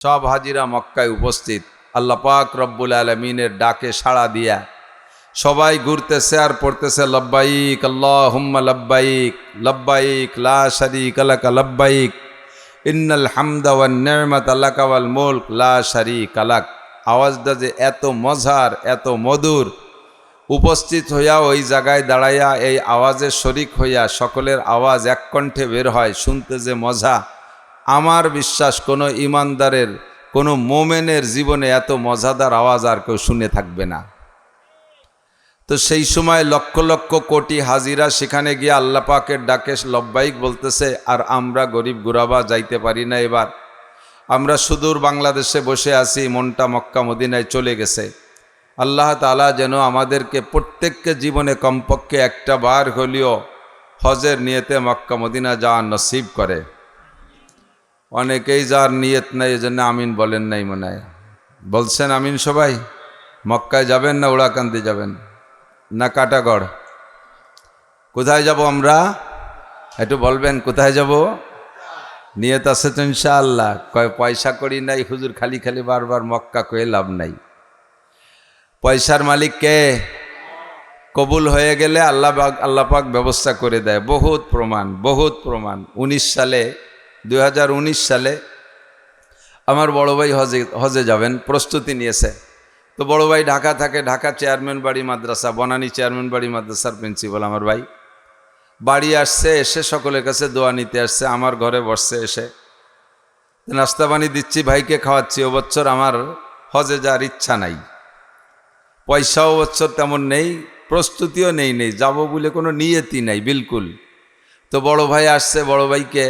সব হাজিরা মক্কায় উপস্থিত। আল্লাহ পাক রব্বুল আলামিনের ডাকে সাড়া দিয়া সবাই ঘুরতেছে আর পড়তেছে লব্বাইক আল্লাহুম্মা লব্বাইক লব্বাইক লা শারীকা লাকা লব্বাইক ইন্নাল হামদা ওয়ান নি'মাতা লাকা ওয়াল মুলক লা শারীকা লাক। আওয়াজটা যে এত মজার, এত মধুর, উপস্থিত হইয়া ওই জায়গায় দাঁড়াইয়া এই আওয়াজের শরিক হইয়া সকলের আওয়াজ এক কণ্ঠে বের হয়, শুনতে যে মজা, আমার বিশ্বাস কোনো ইমানদারের, কোনো মোমেনের জীবনে এত মজাদার আওয়াজ আর কেউ শুনে থাকবে না। তো সেই সময় লক্ষ লক্ষ কোটি হাজিরা সেখানে গিয়ে আল্লাহ পাকের ডাকে লব্বাইক বলতেছে, আর আমরা গরিব গুরাবা যাইতে পারি না। এবার আমরা সুদূর বাংলাদেশে বসে আছি, মনটা মক্কা মদিনায় চলে গেছে। আল্লাহ তাআলা যেন আমাদেরকে প্রত্যেককে জীবনে কমপক্ষে একটা বার হলেও হজের নিয়তে মক্কা মদিনা যাওয়ার নসিব করে। অনেকেই যার নিয়ত নাই, এজন্য আমিন বলেন নাই মনে হয়। বলছেন আমিন সবাই? মক্কায় যাবেন না ওড়াকান্দি যাবেন না কাটাগড়? কোথায় যাব আমরা? একটু বলবেন কোথায় যাব? নিয়ত আছে তো ইনশাআল্লাহ। কয় পয়সা করি নাই হুজুর, খালি খালি বারবার মক্কা কয়ে লাভ নাই। পয়সার মালিক কে? কবুল হয়ে গেলে আল্লাহ পাক ব্যবস্থা করে দেয়। বহুত প্রমাণ, বহুত প্রমাণ। 2019 সালে আমার বড় ভাই হজে যাবেন, প্রস্তুতি নিয়েছে। তো বড় ভাই ঢাকা থাকে, ঢাকা চেয়ারম্যান বাড়ি মাদ্রাসা, বনানী চেয়ারম্যান বাড়ি মাদ্রাসার প্রিন্সিপাল আমার ভাই। বাড়ি আসছে, এসে সকলের কাছে দোয়া নিতে আসছে, আমার ঘরে বসছে, এসে নাস্তা পানি দিচ্ছি, ভাইকে খাওয়াচ্ছি। ও বছর আমার হজে যাওয়ার ইচ্ছা নাই, পয়সাও বছর তেমন নেই, প্রস্তুতিও নেই, যাবো বলে কোনো নিয়তি নাই বিলকুল। তো বড় ভাই আসছে, বড় ভাইকে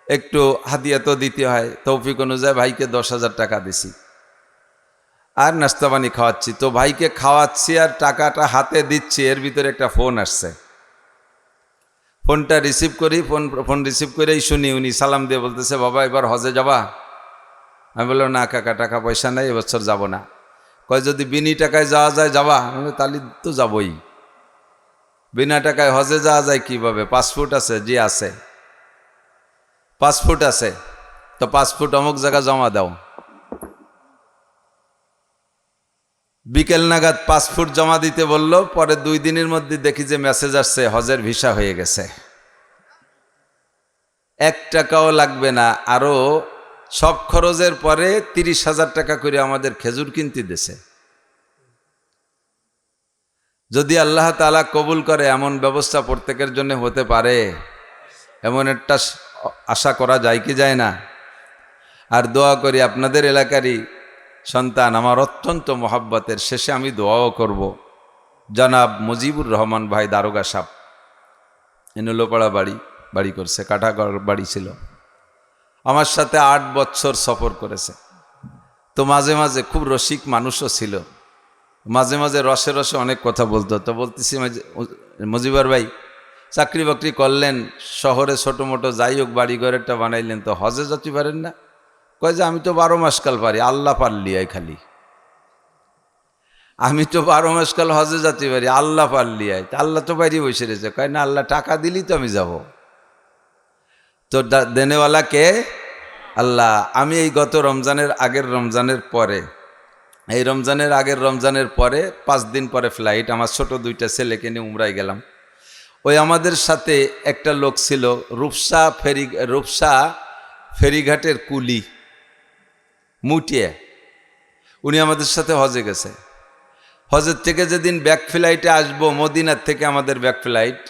একটু হাদিয়া তো দিতে হয়, তৌফিক অনুযায়ী ভাইকে 10,000 টাকা দিছি আর নাস্তা পানি খাওয়াচ্ছি। তো ভাইকে খাওয়াচ্ছি আর টাকাটা হাতে দিচ্ছি, এর ভিতরে একটা ফোন আসছে। ফোনটা রিসিভ করি, ফোন রিসিভ করেই শুনি উনি সালাম দিয়ে বলতেছে, বাবা এবার হজে যাবা? আমি বললাম না কাকা, টাকা পয়সা নাই, এবছর যাব না। কয় যদি বিনি টাকায় যাওয়া যায় যাবা? আমি তাহলে তো যাবই। বিনা টাকায় হজে যাওয়া যায় কিভাবে? পাসপোর্ট আছে? জি আছে, পাসপোর্ট আছে। তো পাসপোর্ট অমুক জায়গা জমা দাও। বিকেল নাগাদ পাসপোর্ট জমা দিতে বলল। পরে 2 দিনের মধ্যে দেখি যে মেসেজ আসছে, হজের ভিসা হয়ে গেছে। 1 টাকাও লাগবে না, আরো সব খরচের পরে 30,000 টাকা করে আমাদের খেজুর কিনতে দিছে। যদি আল্লাহ তাআলা কবুল করে, এমন ব্যবস্থা প্রত্যেকের জন্য হতে পারে, এমন একটা আশা করা যায় কি যায় না? আর দোয়া করি আপনাদের এলাকারই সন্তান, আমার অত্যন্ত মহাব্বতের, শেষে আমি দোয়াও করব, জনাব মুজিবুর রহমান ভাই দারোগা সাহেব, এনুলোপাড়া বাড়ি করছে, কাটাগড় বাড়ি ছিল। আমার সাথে 8 বছর সফর করেছে। তো মাঝে মাঝে খুব রসিক মানুষও ছিল, মাঝে মাঝে রসে রসে অনেক কথা বলতো। তো বলতেছি, মুজিবুর ভাই চাকরি বাকরি করলেন, শহরে ছোটো মোটো যাই হোক বাড়ি ঘরেরটা বানাইলেন, তো হজে যেতে পারেন না? কয় যে আমি তো 12 মাস কাল পারি, আল্লাহ পারলি আয় খালি। আমি তো 12 মাস কাল হজে যেতে পারি, আল্লাহ পারলি আয়। আল্লাহ তো বাইরে বসে রয়েছে। কয় না, আল্লাহ টাকা দিলি তো আমি যাব। তো দেনেওয়ালা কে? আল্লাহ। আমি এই গত আগের রমজানের পরে, এই আগের রমজানের পরে 5 দিন পরে ফ্লাইট, আমার ছোট 2টা ছেলেকে নিয়ে উমরায় গেলাম। ওই আমাদের সাথে একটা লোক ছিল, রূপসা ফেরিঘাটের কুলি মুটিয়ে, উনি আমাদের সাথে হজে গেছে। হজের থেকে যেদিন ব্যাক ফ্লাইটে আসবো, মদিনার থেকে আমাদের ব্যাক ফ্লাইট,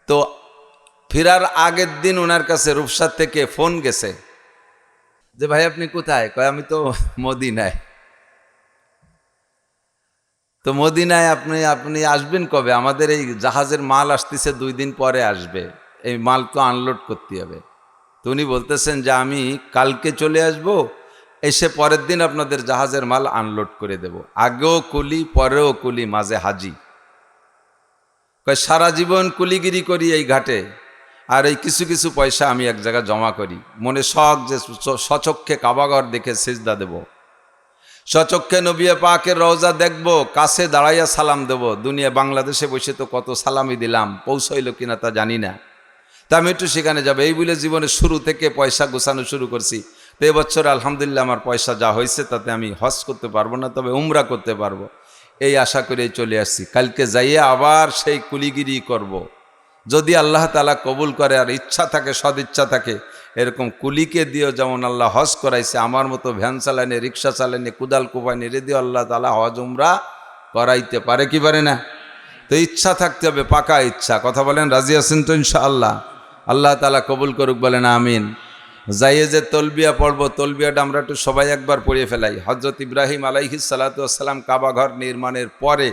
তো ফেরার আগের দিন ওনার কাছে রূপসার থেকে ফোন গেছে যে ভাই আপনি কোথায়? কয় আমি তো মদিনায়। তো মদিনায় আপনি আসবেন কবে? আমাদের এই জাহাজের মাল আসতেছে 2 দিন পরে আসবে, এই মাল তো আনলোড করতে হবে। তো উনি বলতেছেন যে আমি কালকে চলে আসব, এসে পরের দিন আপনাদের জাহাজের মাল আনলোড করে দেব। আগেও কুলি, পরেও কুলি, মাঝে হাজি। কয় সারা জীবন কুলিগিরি করি এই ঘাটে, আর এই কিছু কিছু পয়সা আমি এক জায়গায় জমা করি, মনে শখ যে সচক্ষে কাবাঘর দেখে সিজদা দেব, সচক্ষে নবী পাকের রওজা দেখব, কাছে দাঁড়াইয়া সালাম দেব। দুনিয়া বাংলাদেশে বসে তো কত সালামি দিলাম, পৌঁছইল কিনা তা জানি না। তা আমি একটু সেখানে যাবো, এই বলে জীবনের শুরু থেকে পয়সা গোছানো শুরু করছি। তো এবছর আলহামদুলিল্লাহ আমার পয়সা যা হয়েছে তাতে আমি হজ করতে পারবো না, তবে উমরা করতে পারবো, এই আশা করে চলে আসছি। কালকে যাইয়ে আবার সেই কুলিগিরি করব। যদি আল্লাহ তাআলা কবুল করে আর ইচ্ছা থাকে, সদিচ্ছা থাকে, এরকম কুলিকে দিয়েও যেমন আল্লাহ হজ করাইছে, আমার মতো ভ্যান চালানে, রিক্সা চালানে, কুদাল কোপাইনে রে দিয়েও আল্লাহ তাআলা হজ উমরা করাইতে পারে কি পারে না? তো ইচ্ছা থাকতে হবে, পাকা ইচ্ছা। কথা বলেন, রাজি আছেন তো ইনশাআল্লাহ? আল্লাহ তাআলা কবুল করুক, বলেন আমিন। যাইয়ে যে তলবিয়া পড়বো, তলবিয়াটা আমরা একটু সবাই একবার পড়ে ফেলাই। হযরত ইব্রাহিম আলাইহিস সালাতু ওয়াস সালাম কাবা ঘর নির্মাণের পরে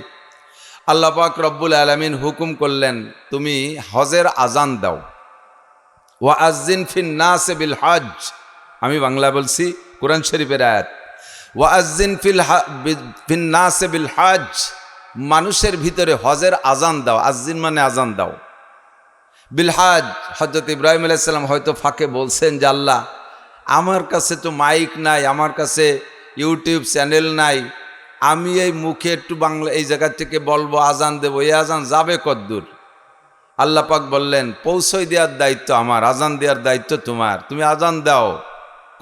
আল্লাহ পাক রব্বুল আলামিন হুকুম করলেন, তুমি হজের আজান দাও। ওয়াআজ্জিন ফিন নাস বিল হজ, আমি বাংলা বলছি, কোরআন শরীফের আয়াত। ওয়াআজ্জিন ফিন নাস বিল হজ, মানুষের ভিতরে হজের আজান দাও। আজ্জিন মানে আজান দাও। বিল হজ, হযরত ইব্রাহিম আলাইহিস সালাম হয়তো ফাঁকে বলছেন যে আল্লাহ, আমার কাছে তো মাইক নাই, আমার কাছে ইউটিউব চ্যানেল নাই, আমি এই মুখে একটু বাংলা এই জায়গা থেকে বলবো, আজান দেবো, এই আজান যাবে কদ্দূর? আল্লাহ পাক বললেন, পৌঁছই দেওয়ার দায়িত্ব আমার, আজান দেওয়ার দায়িত্ব তোমার, তুমি আজান দাও।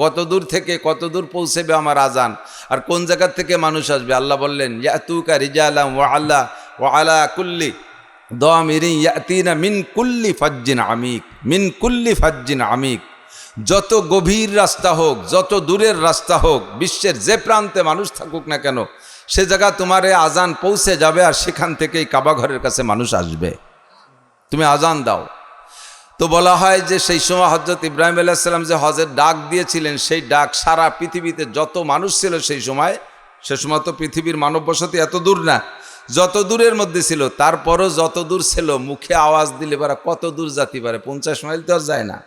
কত দূর থেকে কত দূর পৌঁছেবে আমার আজান, আর কোন জায়গা থেকে মানুষ আসবে? আল্লাহ বললেন, ইয়াতুকা রিজালাম ওয়া আলা কুল্লি দামিরিন ইয়াতিনা মিন কুল্লি ফাজ্জিন আমিক, মিন কুল্লি ফাজ্জিন আমিক। যত গভীর রাস্তা হোক, যত দূরের রাস্তা হোক, বিশ্বের যে প্রান্তে মানুষ থাকুক না কেন, সে জায়গা তোমার আজান পৌঁছে যাবে, আর সেখান থেকেই কাবা ঘরের কাছে মানুষ আসবে। তুমি আজান দাও। তো বলা হয় যে সেই সময় হযরত ইব্রাহিম আলাইহিস সালাম যে হজের ডাক দিয়েছিলেন, সেই ডাক সারা পৃথিবীতে যত মানুষ ছিল সেই সময়, সে সময় তো পৃথিবীর মানব বসতি এত দূর না, যত দূরের মধ্যে ছিল, তারপরও যত দূর ছিল, মুখে আওয়াজ দিলে পারা কত দূর যেতে পারে? 50 মাইল তো আর যায় না।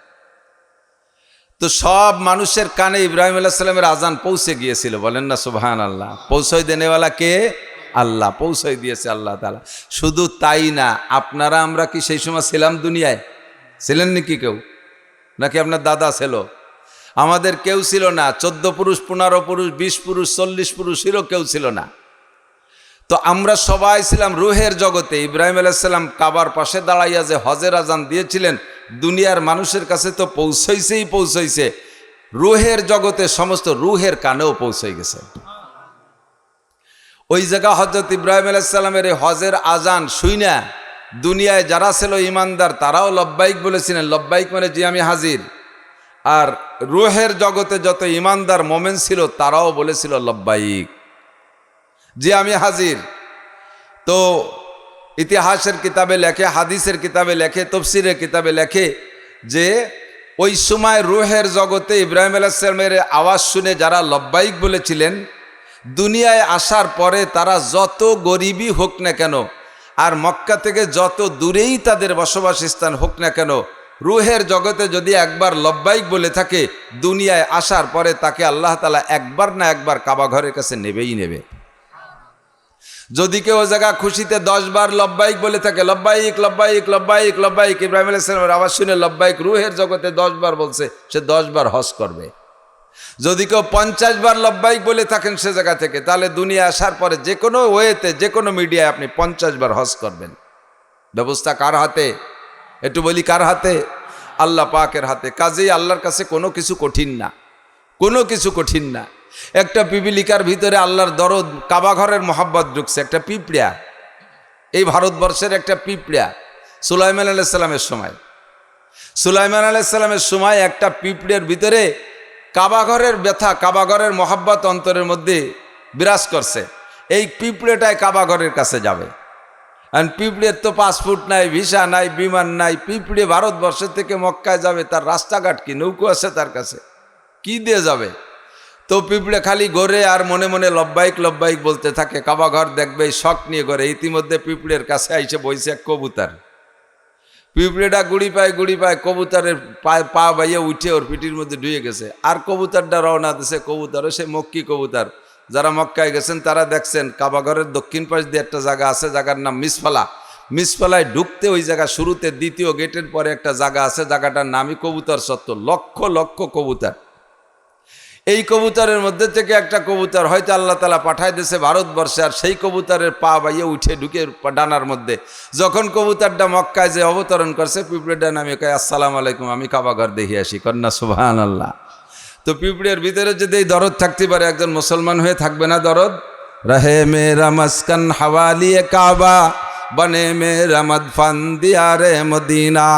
তো সব মানুষের কানে ইব্রাহিম আলাইহিস সালামের আজান পৌঁছে গিয়েছিল, বলেন না সুবহানাল্লাহ। পৌঁছয় দেনেওয়ালা কে? আল্লাহ, পৌঁছয় দিয়েছে আল্লাহ তাআলা। শুধু তাই না, আপনারা আমরা কি সেই সময় ছিলাম দুনিয়ায়? ছিলেন নাকি কেউ? নাকি আপনার দাদা ছিল? আমাদের কেউ ছিল না। 14 পুরুষ, 15 পুরুষ, 20 পুরুষ, 40 পুরুষেরও কেউ ছিল না। তো আমরা সবাই ছিলাম রুহের জগতে। ইব্রাহিম আলাইহিস সালাম কাবার পাশে দাঁড়াইয়া যে হজের আজান দিয়েছিলেন, দুনিয়ার মানুষের কাছে তো পৌঁছাইছে, রুহের জগতে সমস্ত রুহের কানেও পৌঁছে গেছে। ওই জায়গা হযরত ইব্রাহিম আলাইহিস সালামের হজের আজান শুইনা দুনিয়ায় যারা ছিল ইমানদার, তারাও লব্বাইক বলেছিলেন। লব্বাইক মানে জি আমি হাজির। আর রুহের জগতে যত ইমানদার মোমেন ছিল, তারাও বলেছিল লব্বাইক, জি আমি হাজির। তো ইতিহাসের কিতাবে লেখে, হাদিসের কিতাবে লেখে, তফসিরের কিতাবে লেখে যে ওই সময় রুহের জগতে ইব্রাহিম আলাইহিস সালামের আওয়াজ শুনে যারা লব্বাইক বলেছিলেন, দুনিয়ায় আসার পরে তারা যত গরিবই হোক না কেন, আর মক্কা থেকে যত দূরেই তাদের বসবাস স্থান হোক না কেন, রুহের জগতে যদি একবার লব্বাইক বলে থাকে, দুনিয়ায় আসার পরে তাকে আল্লাহ তাআলা একবার না একবার কাবা ঘরের কাছে নেবেই নেবে। যদি কেউ জায়গা খুশিতে 10 বার লব্বাইক বলে থাকে, লব্বাইক লব্বাইক লব্বাইক লব্বাইক, ইব্রাহিম আলাইহিস সালামের আওয়াজ শুনে লব্বাইক রুহের জগতে 10 বার বলছে, সে 10 বার হজ করবে। যদি কেউ 50 বার লব্বাইক বলে থাকেন সে জায়গা থেকে, তাহলে দুনিয়া আসার পরে যে কোনো ওয়েতে, যে কোনো মিডিয়ায় আপনি 50 বার হজ করবেন। ব্যবস্থা কার হাতে? একটু বলি কার হাতে? আল্লাহ পাকের হাতে। কাজেই আল্লাহর কাছে কোনো কিছু কঠিন না, কোনো কিছু কঠিন না। একটা পিপিলিকার ভিতরে আল্লাহর দরদ, কাবা ঘরের মোহাব্বত ঢুকছে। একটা পিঁপড়া, এই ভারতবর্ষের একটা পিঁপড়া, সুলাইমান আলাইহিস সালামের সময়, সুলাইমান আলাইহিস সালামের সময় একটা পিঁপড়ের ভিতরে কাবা ঘরের ব্যথা, কাবা ঘরের মোহাব্বত অন্তরের মধ্যে বিরাজ করছে। এই পিঁপড়েটাই কাবা ঘরের কাছে যাবে। আর পিঁপড়ের তো পাসপোর্ট নাই, ভিসা নাই, বিমান নাই। পিঁপড়ে ভারতবর্ষের থেকে মক্কায় যাবে, তার রাস্তাঘাট কি, নৌকো আছে তার কাছে, কি দিয়ে যাবে? তো পিঁপড়ে খালি ঘরে আর মনে মনে লব্বাইক লব্বাইক বলতে থাকে। কাবা ঘর দেখবে শখ নিয়ে ঘরে। ইতিমধ্যে পিঁপড়ের কাছে আইসে বইছে এক কবুতর। পিঁপড়েটা গুড়ি পায় কবুতরের পা বাইয়ে উঠে ওর পিঠির মধ্যে ঢুয়ে গেছে। আর কবুতরটা রওনা দিছে। কবুতর সে মক্কি কবুতর। যারা মক্কায় গেছেন তারা দেখছেন কাবা ঘরের দক্ষিণ পাশ দিয়ে একটা জায়গা আছে, জায়গার নাম মিসফালা। মিসফালায় ঢুকতে ওই জায়গা শুরুতে দ্বিতীয় গেটের পরে একটা জায়গা আছে, জায়গাটার নামই কবুতর চত্বর। লক্ষ লক্ষ কবুতর। এই কবুতরের মধ্যে থেকে একটা কবুতর হয়তো আল্লাহ তাআলা পাঠায় দিয়েছে ভারতবর্ষে, আর সেই কবুতরের পা বাইয়ে উঠে ঢুকে ডানার মধ্যে। যখন কবুতরটা মক্কায় যে অবতরণ করছে, পিঁপড়েটা নামে কয় আসসালামু আলাইকুম, আমি কাবা ঘর দেখে আসি। কন্যা সুবহানাল্লাহ। তো পিঁপড়ের ভিতরে যদি এই দরদ থাকতে পারে, একজন মুসলমান হয়ে থাকবে না দরদ? রহে মেরা মস্কন হওয়ালিয়ে কাবা, বনে মেরা মদফন দিয়ারে মদিনা,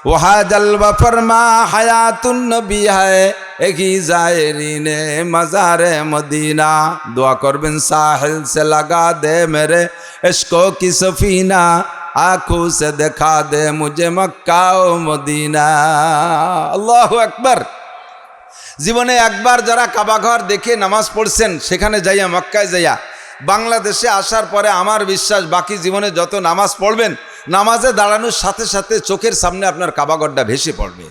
वहाँ जलवा फरमा हयातुन नबी है एक ही जायरीने मज़ारे मदीना। दुआ करबिन साहिल से लगा दे मेरे इश्कों की सफीना, आँखों से दिखा दे मुझे मक्का ও मदीना। আল্লাহু আকবার। জীবনে একবার যারা কাবাঘর দেখে নামাজ পড়ছেন, সেখানে যাইয়া মক্কায় যাইয়া বাংলাদেশে আসার পরে আমার বিশ্বাস বাকি জীবনে যত নামাজ পড়বেন, নামাজে দাঁড়ানোর সাথে সাথে চোখের সামনে আপনার কাবাঘরটা ভেসে পড়বে।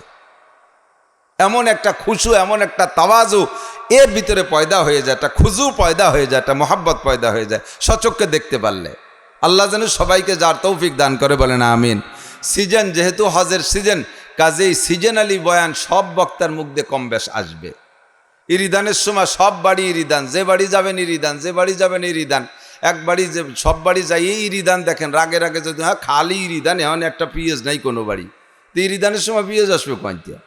এমন একটা খুশু, এমন একটা তাওয়াজু এর ভিতরে পয়দা হয়ে যায়, একটা খুজু পয়দা হয়ে যায়, একটা মোহাব্বত পয়দা হয়ে যায় সচক্ষে দেখতে পারলে। আল্লাহ যেন সবাইকে যার তৌফিক দান করে, বলেন আমিন। সিজন যেহেতু হজের সিজন, কাজেই সিজনালি বয়ান সব বক্তার মুখ দিয়ে কম বেশ আসবে। ইরিদানের সময় সব বাড়ি ইরিদান, যে বাড়ি যাবেন ইরিদান, যে বাড়ি যাবেন ইরিদান, এক বাড়ি যে সব বাড়ি যাই ইরিদান দেখেন, রাগে রাগে যদি হ্যাঁ খালি ইরিদান, এখন একটা পিএজ নাই কোনো বাড়ি, তো ইরিদানের সময় পিএজ আসবে কোয়ান্তিয়া।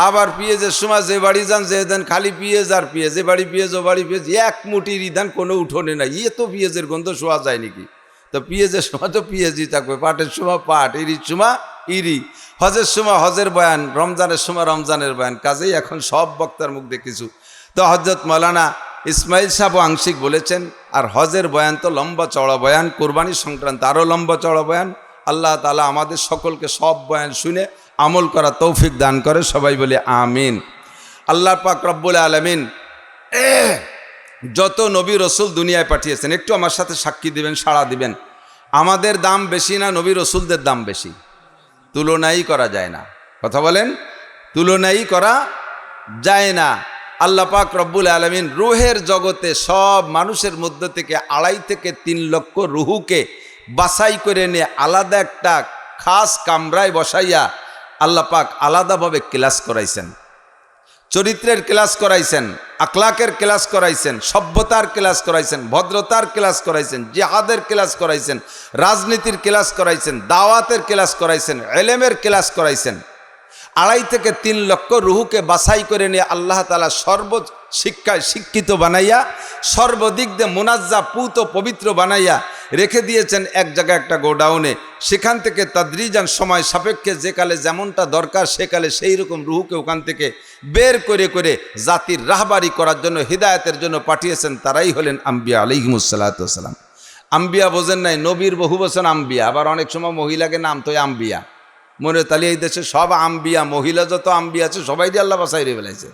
আবার পিএজের সময় যে বাড়ি যান যে দেন খালি পিএজ আর পিএজ, যে বাড়ি পিএজ ও বাড়ি পিএজ, এক মুঠি ইরিদান কোনো উঠোনে নাই, ইয়ে তো পিএজের গন্ধ শোয়া যায় নাকি? তো পিএজের সময় তো পিএজই থাকবে, পাটের সময় পাট, ইরির সময় ইরি, হজের সময় হজের বয়ান, রমজানের সময় রমজানের বয়ান। কাজেই এখন সব বক্তার মুখ দিয়ে কিছু। তো হজরত মৌলানা ইসমাইল সাহেব আংশিক বলেছেন, আর হজের বয়ান তো লম্বা চওড়া বয়ান, কোরবানি সংক্রান্ত আরও লম্বা চওড়া বয়ান। আল্লাহ তাআলা আমাদের সকলকে সব বয়ান শুনে আমল করা তৌফিক দান করে, সবাই বলে আমিন। আল্লাহ পাক রব্বুল আলামিন যত নবী রসুল দুনিয়ায় পাঠিয়েছেন, একটু আমার সাথে সাক্ষী দিবেন, সাড়া দিবেন। আমাদের দাম বেশি না নবী রসুলদের দাম বেশি? তুলনাই করা যায় না। কথা বলেন, তুলনাই করা যায় না। আল্লাহ পাক রব্বুল আলামিন রুহের জগতে সব মানুষের মধ্য থেকে 2.5 থেকে 3 লক্ষ রুহুকে বাছাই করে নিয়ে আলাদা একটা খাস কামরায় বসাইয়া আল্লাহ পাক আলাদাভাবে ক্লাস করাইছেন। চরিত্রের ক্লাস করাইছেন, আখলাকের ক্লাস করাইছেন, সভ্যতার ক্লাস করাইছেন, ভদ্রতার ক্লাস করাইছেন, জিহাদের ক্লাস করাইছেন, রাজনীতির ক্লাস করাইছেন, দাওয়াতের ক্লাস করাইছেন, ইলমের ক্লাস করাইছেন। 2.5 থেকে 3 লক্ষ রুহুকে বাছাই করে নিয়ে আল্লাহ তাআলা সর্ব শিক্ষায় শিক্ষিত বানাইয়া, সর্বদিক দিয়ে মুনাজ্জা পুত পবিত্র বানাইয়া রেখে দিয়েছেন এক জায়গায় একটা গোডাউনে। সেখান থেকে তাদরিজান সময় সাপেক্ষে যে কালে যেমনটা দরকার সেকালে সেই রকম রুহুকে ওখান থেকে বের করে করে জাতির রাহবারি করার জন্য, হিদায়াতের জন্য পাঠিয়েছেন। তারাই হলেন আম্বিয়া আলাইহিমুসসালাতু ওয়াসসালাম। আম্বিয়া বোঝেন নাই, নবীর বহু বচন আম্বিয়া, আবার অনেক সময় মহিলাকে নাম তো আম্বিয়া। মনে তাহলে এই দেশে সব আম্বিয়া, মহিলা যত আম্বিয়া আছে সবাই দিয়ে আল্লাহ বাসাই রে ফেলাইছে।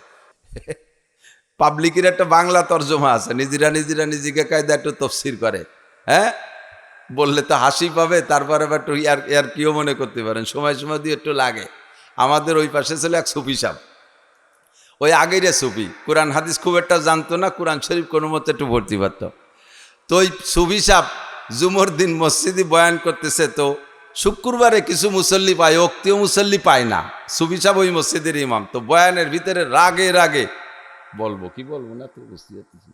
পাবলিকের একটা বাংলা তর্জমা আছে, নিজেরা নিজেকে কায়দা একটু তফসির করে, হ্যাঁ বললে তো হাসি পাবে, তারপরে একটু ইয়ার কিও মনে করতে পারেন, সময় সময় দিয়ে একটু লাগে। আমাদের ওই পাশে ছিল এক সুফি সাহেব, ওই আগের সুফি, কোরআন হাদিস খুব একটা জানতো না, কোরআন শরীফ কোনো মতো একটু ভর্তি পারত। তো ওই সুফি সাহেব জুমর দিন মসজিদে বয়ান করতেছে, তো শুক্রবারে কিছু মুসল্লি পায়, অক্তীয় মুসল্লি পায় না। সুফি সাহেব ওই মসজিদের ইমাম, তো বয়ানের ভিতরে রাগে রাগে বলবো কি বলবো না তো বুঝতে পারতেছি,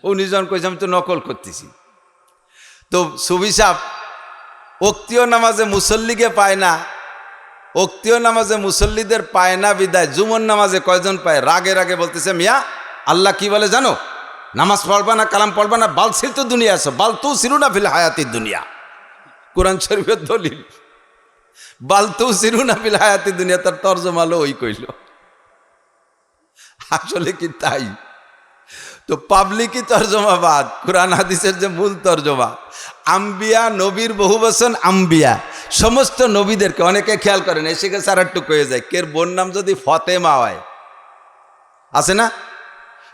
ও নিজন কইছে আমি তো নকল করতেছি। তো সুফি সাহেব অক্তীয় নামাজে মুসল্লিকে পায় না, অক্তীয় নামাজে মুসল্লিদের পায় না বিদায় জুমর নামাজে কয়জন পায়, রাগে রাগে বলতেছে, মিয়া আল্লাহ কি বলে জানো, নামাজ পড়বা না, কালাম পড়বা না, বালসির তো দুনিয়া আছে, বালতু সিরুনা ফিল হায়াতির দুনিয়া। কোরআন শরীফের দলিল, বালতু সিরুনা ফিল হায়াতির দুনিয়া, তার তর্জমা হলো ওই কইল। আসলে কি তাই? তো পাবলিকই তর্জমা বাদ, কোরআন হাদিসের যে মূল তর্জমা। আম্বিয়া, নবীর বহু বচন আম্বিয়া, সমস্ত নবীদেরকে অনেকে খেয়াল করেন, এসে গেছে আর একটু কয়ে যায়, কের বোন নাম যদি ফতেমা হয়, আছে না,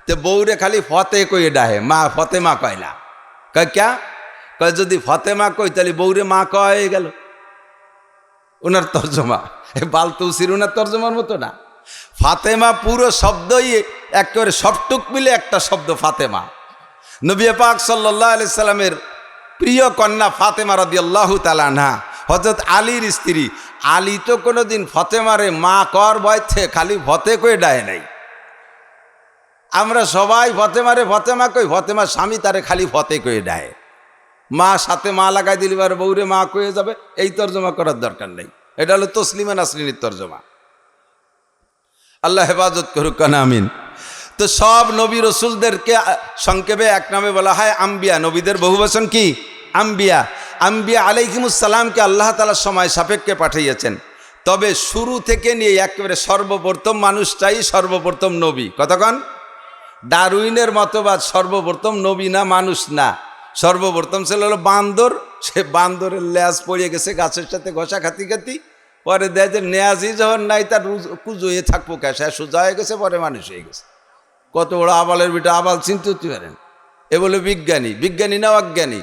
তো বউরে খালি ফতে কয়ে ডাহে, মা ফতেমা কয় না, কয় ক্যা, কয় যদি ফতেমা কই তাহলে বউরে মা কয়ে গেল। ওনার তর্জমা বালতু সিরুনার তর্জমার মতো না। ফাতেমা পুরো শব্দই একেবারে সবটুক মিলে একটা শব্দ ফাতেমা। নবী পাক সাল্লাল্লাহু আলাইহি সাল্লামের প্রিয় কন্যা ফাতেমা রাদিয়াল্লাহু তাআলা আনহা, হযরত আলীর স্ত্রী। আলী তো কোনোদিন ফতেমারে মা কর বয়তে খালি ফতে কয়ে ডায় নাই। আমরা সবাই ফতেমারে ফতেমা কই, ফতেমার স্বামী তারে খালি ফতে কয়ে ডায়। মা সাথে মা লাগাই দিলি বার বউরে মা কয়ে যাবে, এই তর্জমা করার দরকার নেই। এটা হলো তসলিমা নাসরিনের তর্জমা। আল্লাহ হেফাজত করুক কানা আমিন। তো সব নবী রসুলদেরকে সংক্ষেপে এক নামে বলা হয় আম্বিয়া। নবীদের বহুবচন কি? আম্বিয়া। আম্বিয়া আলাইহিমুসসালামকে আল্লাহ তাআলা সময় সাপেক্ষে পাঠিয়েছেন। তবে শুরু থেকে নিয়ে একেবারে সর্বপ্রথম মানুষটাই সর্বপ্রথম নবী। কতক্ষণ? ডারউইনের মতবাদ সর্বপ্রথম নবী না, মানুষ না। সর্বপ্রথম ছিল হলো বান্দর। সে বান্দরের ল্যাজ পড়ে গেছে গাছের সাথে ঘষা খাতি খাতি। পরে দেয় যে নেয়াজি যখন নাই তার কুজো হয়ে থাকবো ক্যাশে, সোজা হয়ে গেছে, পরে মানুষ হয়ে গেছে। কত বড় আবালের বিটা, আবাল চিনতে পারেন। এ বলে বিজ্ঞানী। বিজ্ঞানী না অজ্ঞানী?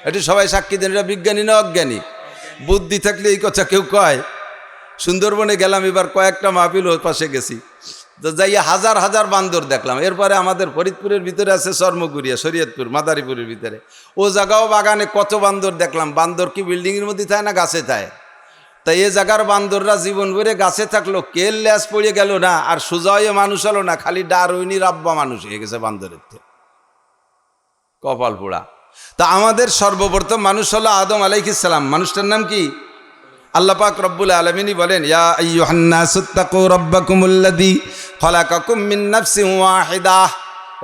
একটু সবাই সাক্ষী দেন, এটা বিজ্ঞানী না অজ্ঞানী? বুদ্ধি থাকলে এই কথা কেউ কয়? সুন্দরবনে গেলাম এবার, কয়েকটা মাহফিল ওর পাশে গেছি, তো যাইয়া হাজার হাজার বান্দর দেখলাম। এরপরে আমাদের ফরিদপুরের ভিতরে আছে চর্মগুড়িয়া, শরীয়তপুর, মাদারীপুরের ভিতরে। ও জায়গাও বাগানে কত বান্দর দেখলাম। বান্দর কি বিল্ডিংয়ের মধ্যে থাকে না গাছে থাকে? তাই এ জায়গার বান্দররা জীবন ভরে গাছে থাকলো, কেল ল্যাস পড়ে গেল না, আর সোজা হয়ে মানুষ হলো না, খালি ডারউইনি রাব্বা মানুষ হয়ে গেছে বান্দরের। কপাল পোড়া। তা আমাদের সর্বপ্রথম মানুষ হলো আদম আলাইহিস সালাম। মানুষটার নাম কি? আল্লাহ পাক রব্বুল আলামিনই বলেন, ইয়া আইয়ুহান নাসুত্তাকু রাব্বাকুমুল্লাযী খালাকাকুম মিন নাফসিন ওয়াহিদাহ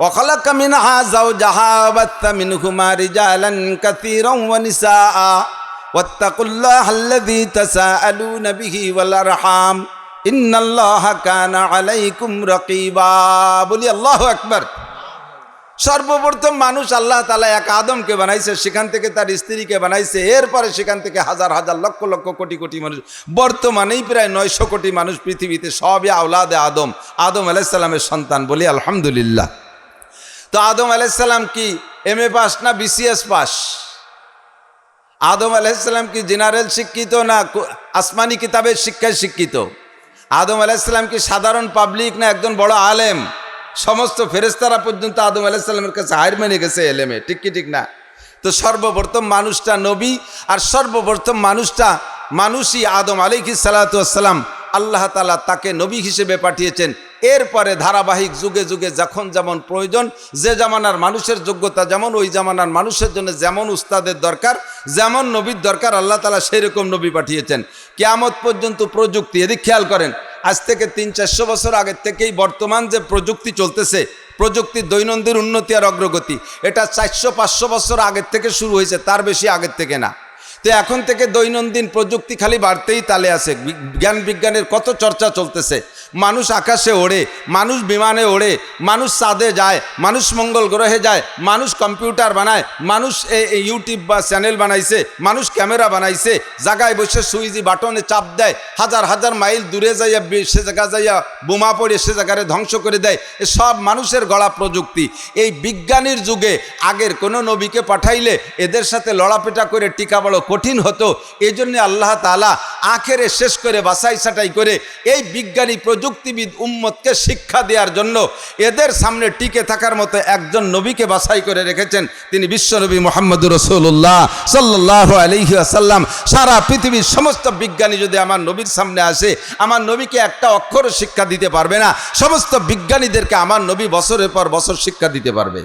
ওয়া খালাকা মিনহা যাওজাহা ওয়া বাত্তা মিনহুমা রিজালান কাসীরান ওয়া নিসাআ ওয়াত্তাকুল্লাহাল্লাযী তাসাআলুনা বিহি ওয়াল আরহাম ইন্নাল্লাহা কানা আলাইকুম রাকীবা। বলি আল্লাহু আকবার। সর্বপ্রথম মানুষ আল্লাহ তাআলা এক আদমকে বানাইছে, সেখান থেকে তার স্ত্রীকে বানাইছে, এরপরে সেখান থেকে হাজার হাজার লক্ষ লক্ষ কোটি কোটি মানুষ। বর্তমানেই প্রায় 900 কোটি মানুষ পৃথিবীতে, সবই আওলাদে আদম, আদম আলাইহিস সালামের সন্তান। বলি আলহামদুলিল্লাহ। তো আদম আলাইহিস সালাম কি MA পাস না BCS পাস? আদম আলাইহিস সালাম কি জেনারেল শিক্ষিত না আসমানি কিতাবের শিক্ষায় শিক্ষিত? আদম আলাইহিস সালাম কি সাধারণ পাবলিক না একজন বড় আলেম? সমস্ত ফেরেশতারা পর্যন্ত আদম আলাইহিস সালামের কাছে হার মেনে গেছে এলেমে, ঠিক কি ঠিক না? তো সর্বপ্রথম মানুষটা নবী, আর সর্বপ্রথম মানুষই আদম আলাইহিস সালাতু ওয়াস সালাম। আল্লাহ তাআলা তাকে নবী হিসেবে পাঠিয়েছেন। এরপরে ধারাবাহিক যুগে যুগে যখন যেমন প্রয়োজন, যে জামানার মানুষের যোগ্যতা যেমন, ওই জামানার মানুষের জন্য যেমন উস্তাদের দরকার, যেমন নবীর দরকার, আল্লাহ তাআলা সেই রকম নবী পাঠিয়েছেন। কিয়ামত পর্যন্ত প্রযুক্তি, এদিক খেয়াল করেন, আজ থেকে 300-400 বছর আগের থেকেই বর্তমান যে প্রযুক্তি চলতেছে, প্রযুক্তির দৈনন্দিন উন্নতি আর অগ্রগতি, এটা 400-500 বছর আগের থেকে শুরু হয়েছে, তার বেশি আগের থেকে না। তো এখন থেকে দৈনন্দিন প্রযুক্তি খালি বাড়তেই তালে আছে। জ্ঞান বিজ্ঞানের কত চর্চা চলতেছে। মানুষ আকাশে ওড়ে, মানুষ বিমানে ওড়ে, মানুষ চাঁদে যায়, মানুষ মঙ্গল গ্রহে যায়, মানুষ কম্পিউটার বানায়, মানুষ ইউটিউব বা চ্যানেল বানাইছে, মানুষ ক্যামেরা বানাইছে, জায়গায় বসে সুইচি বাটনে চাপ দেয়, হাজার হাজার মাইল দূরে যাইয়া সে জায়গা যাইয়া বোমা পড়ে সে জায়গায় ধ্বংস করে দেয়। সব মানুষের গড়া প্রযুক্তি। এই বিজ্ঞানীর যুগে আগের কোনো নবীকে পাঠাইলে এদের সাথে লড়াপেটা করে টিকা বড় কঠিন হতো। এই জন্য আল্লাহ তাআলা আখেরে শেষ করে বাছাই ছাঁটাই করে এই বিজ্ঞানী প্রযুক্তিবিদ উম্মতকে শিক্ষা দেওয়ার জন্য এদের সামনে টিকে থাকার মতো একজন নবীকে বাছাই করে রেখেছেন। তিনি বিশ্বনবী মুহাম্মদুর রাসূলুল্লাহ সাল্লাল্লাহু আলাইহি ওয়াসাল্লাম। সারা পৃথিবীর সমস্ত বিজ্ঞানী যদি আমার নবীর সামনে আসে, আমার নবীকে একটা অক্ষর শিক্ষা দিতে পারবে না। সমস্ত বিজ্ঞানীদেরকে আমার নবী বছরের পর বছর শিক্ষা দিতে পারবে,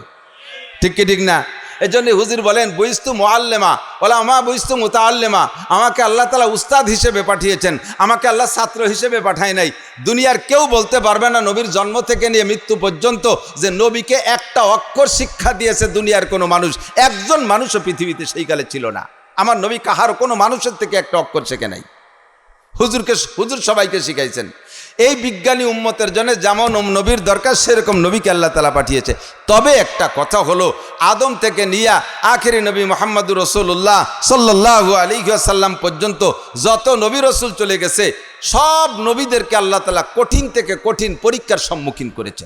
ঠিক কি ঠিক না? এই জন্য হুজুর বলেন, বইস্তু মুআল্লিমা ওয়ালা মা বইস্তু মুতাআল্লিমা। আমাকে আল্লাহ তাআলা উস্তাদ হিসেবে পাঠিয়েছেন, আমাকে আল্লাহ ছাত্র হিসেবে পাঠায় নাই। দুনিয়ার কেউ বলতে পারবে না নবীর জন্ম থেকে নিয়ে মৃত্যু পর্যন্ত যে নবীকে একটা অক্ষর শিক্ষা দিয়েছে দুনিয়ার কোনো মানুষ। একজন মানুষও পৃথিবীতে সেই কালে ছিল না। আমার নবী কাহার কোনো মানুষের থেকে একটা অক্ষর শেখে নাই। হুজুর সবাইকে শিখাইছেন। এই বিজ্ঞানী উম্মতের জন্য যেমন নবীর দরকার, সেরকম নবীকে আল্লাহ তাআলা পাঠিয়েছে। তবে একটা কথা হলো, আদম থেকে নিয়ে আখেরি নবী মুহাম্মদুর রাসূলুল্লাহ সাল্লাল্লাহু আলাইহি ওয়াসাল্লাম পর্যন্ত যত নবী রাসূল চলে গেছে, সব নবীদেরকে আল্লাহ তাআলা কঠিন থেকে কঠিন পরীক্ষার সম্মুখীন করেছে।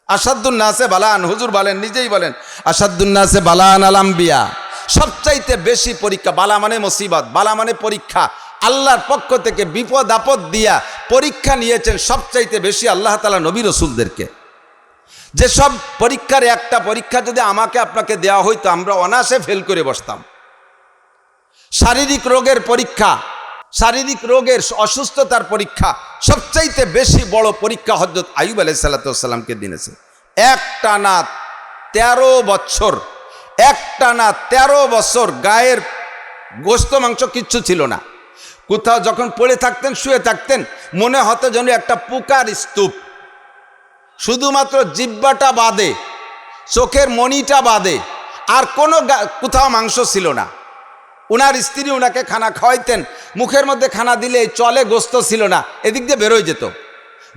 আসাদুন নাসে বালান, হুজুর বলেন, নিজেই বলেন, আসাদুন নাসে বালান আল আম্বিয়া। সবচাইতে বেশি পরীক্ষা, বালা মানে মুসিবত, বালা মানে পরীক্ষা। আল্লাহর পক্ষ থেকে বিপদ আপদ দিয়া পরীক্ষা নিয়েছেন সবচাইতে বেশি আল্লাহ তাআলা নবী রাসূলদেরকে। যেসব পরীক্ষার একটা পরীক্ষা যদি আমাকে আপনাকে দেওয়া হইতো, আমরা অনায়াসে ফেল করে বসতাম। শারীরিক রোগের পরীক্ষা, শারীরিক রোগের অসুস্থতার পরীক্ষা, সবচাইতে বেশি বড় পরীক্ষা হযরত আইয়ুব আলাইহিস সালাতু ওয়াস সালামকে দিয়েছে। একটানা 13 বছর, একটানা 13 বছর গায়ের গোশত মাংস কিচ্ছু ছিল না। কোথাও যখন পড়ে থাকতেন, শুয়ে থাকতেন, মনে হতো যেন একটা পোকার স্তূপ। শুধুমাত্র জিহ্বাটা বাদে, চোখের মণিটা বাদে আর কোনো কোথাও মাংস ছিল না। ওনার স্ত্রী ওনাকে খানা খাওয়াইতেন, মুখের মধ্যে খানা দিলে চলে, গোস্ত ছিল না, এদিক দিয়ে বেরোয় যেত।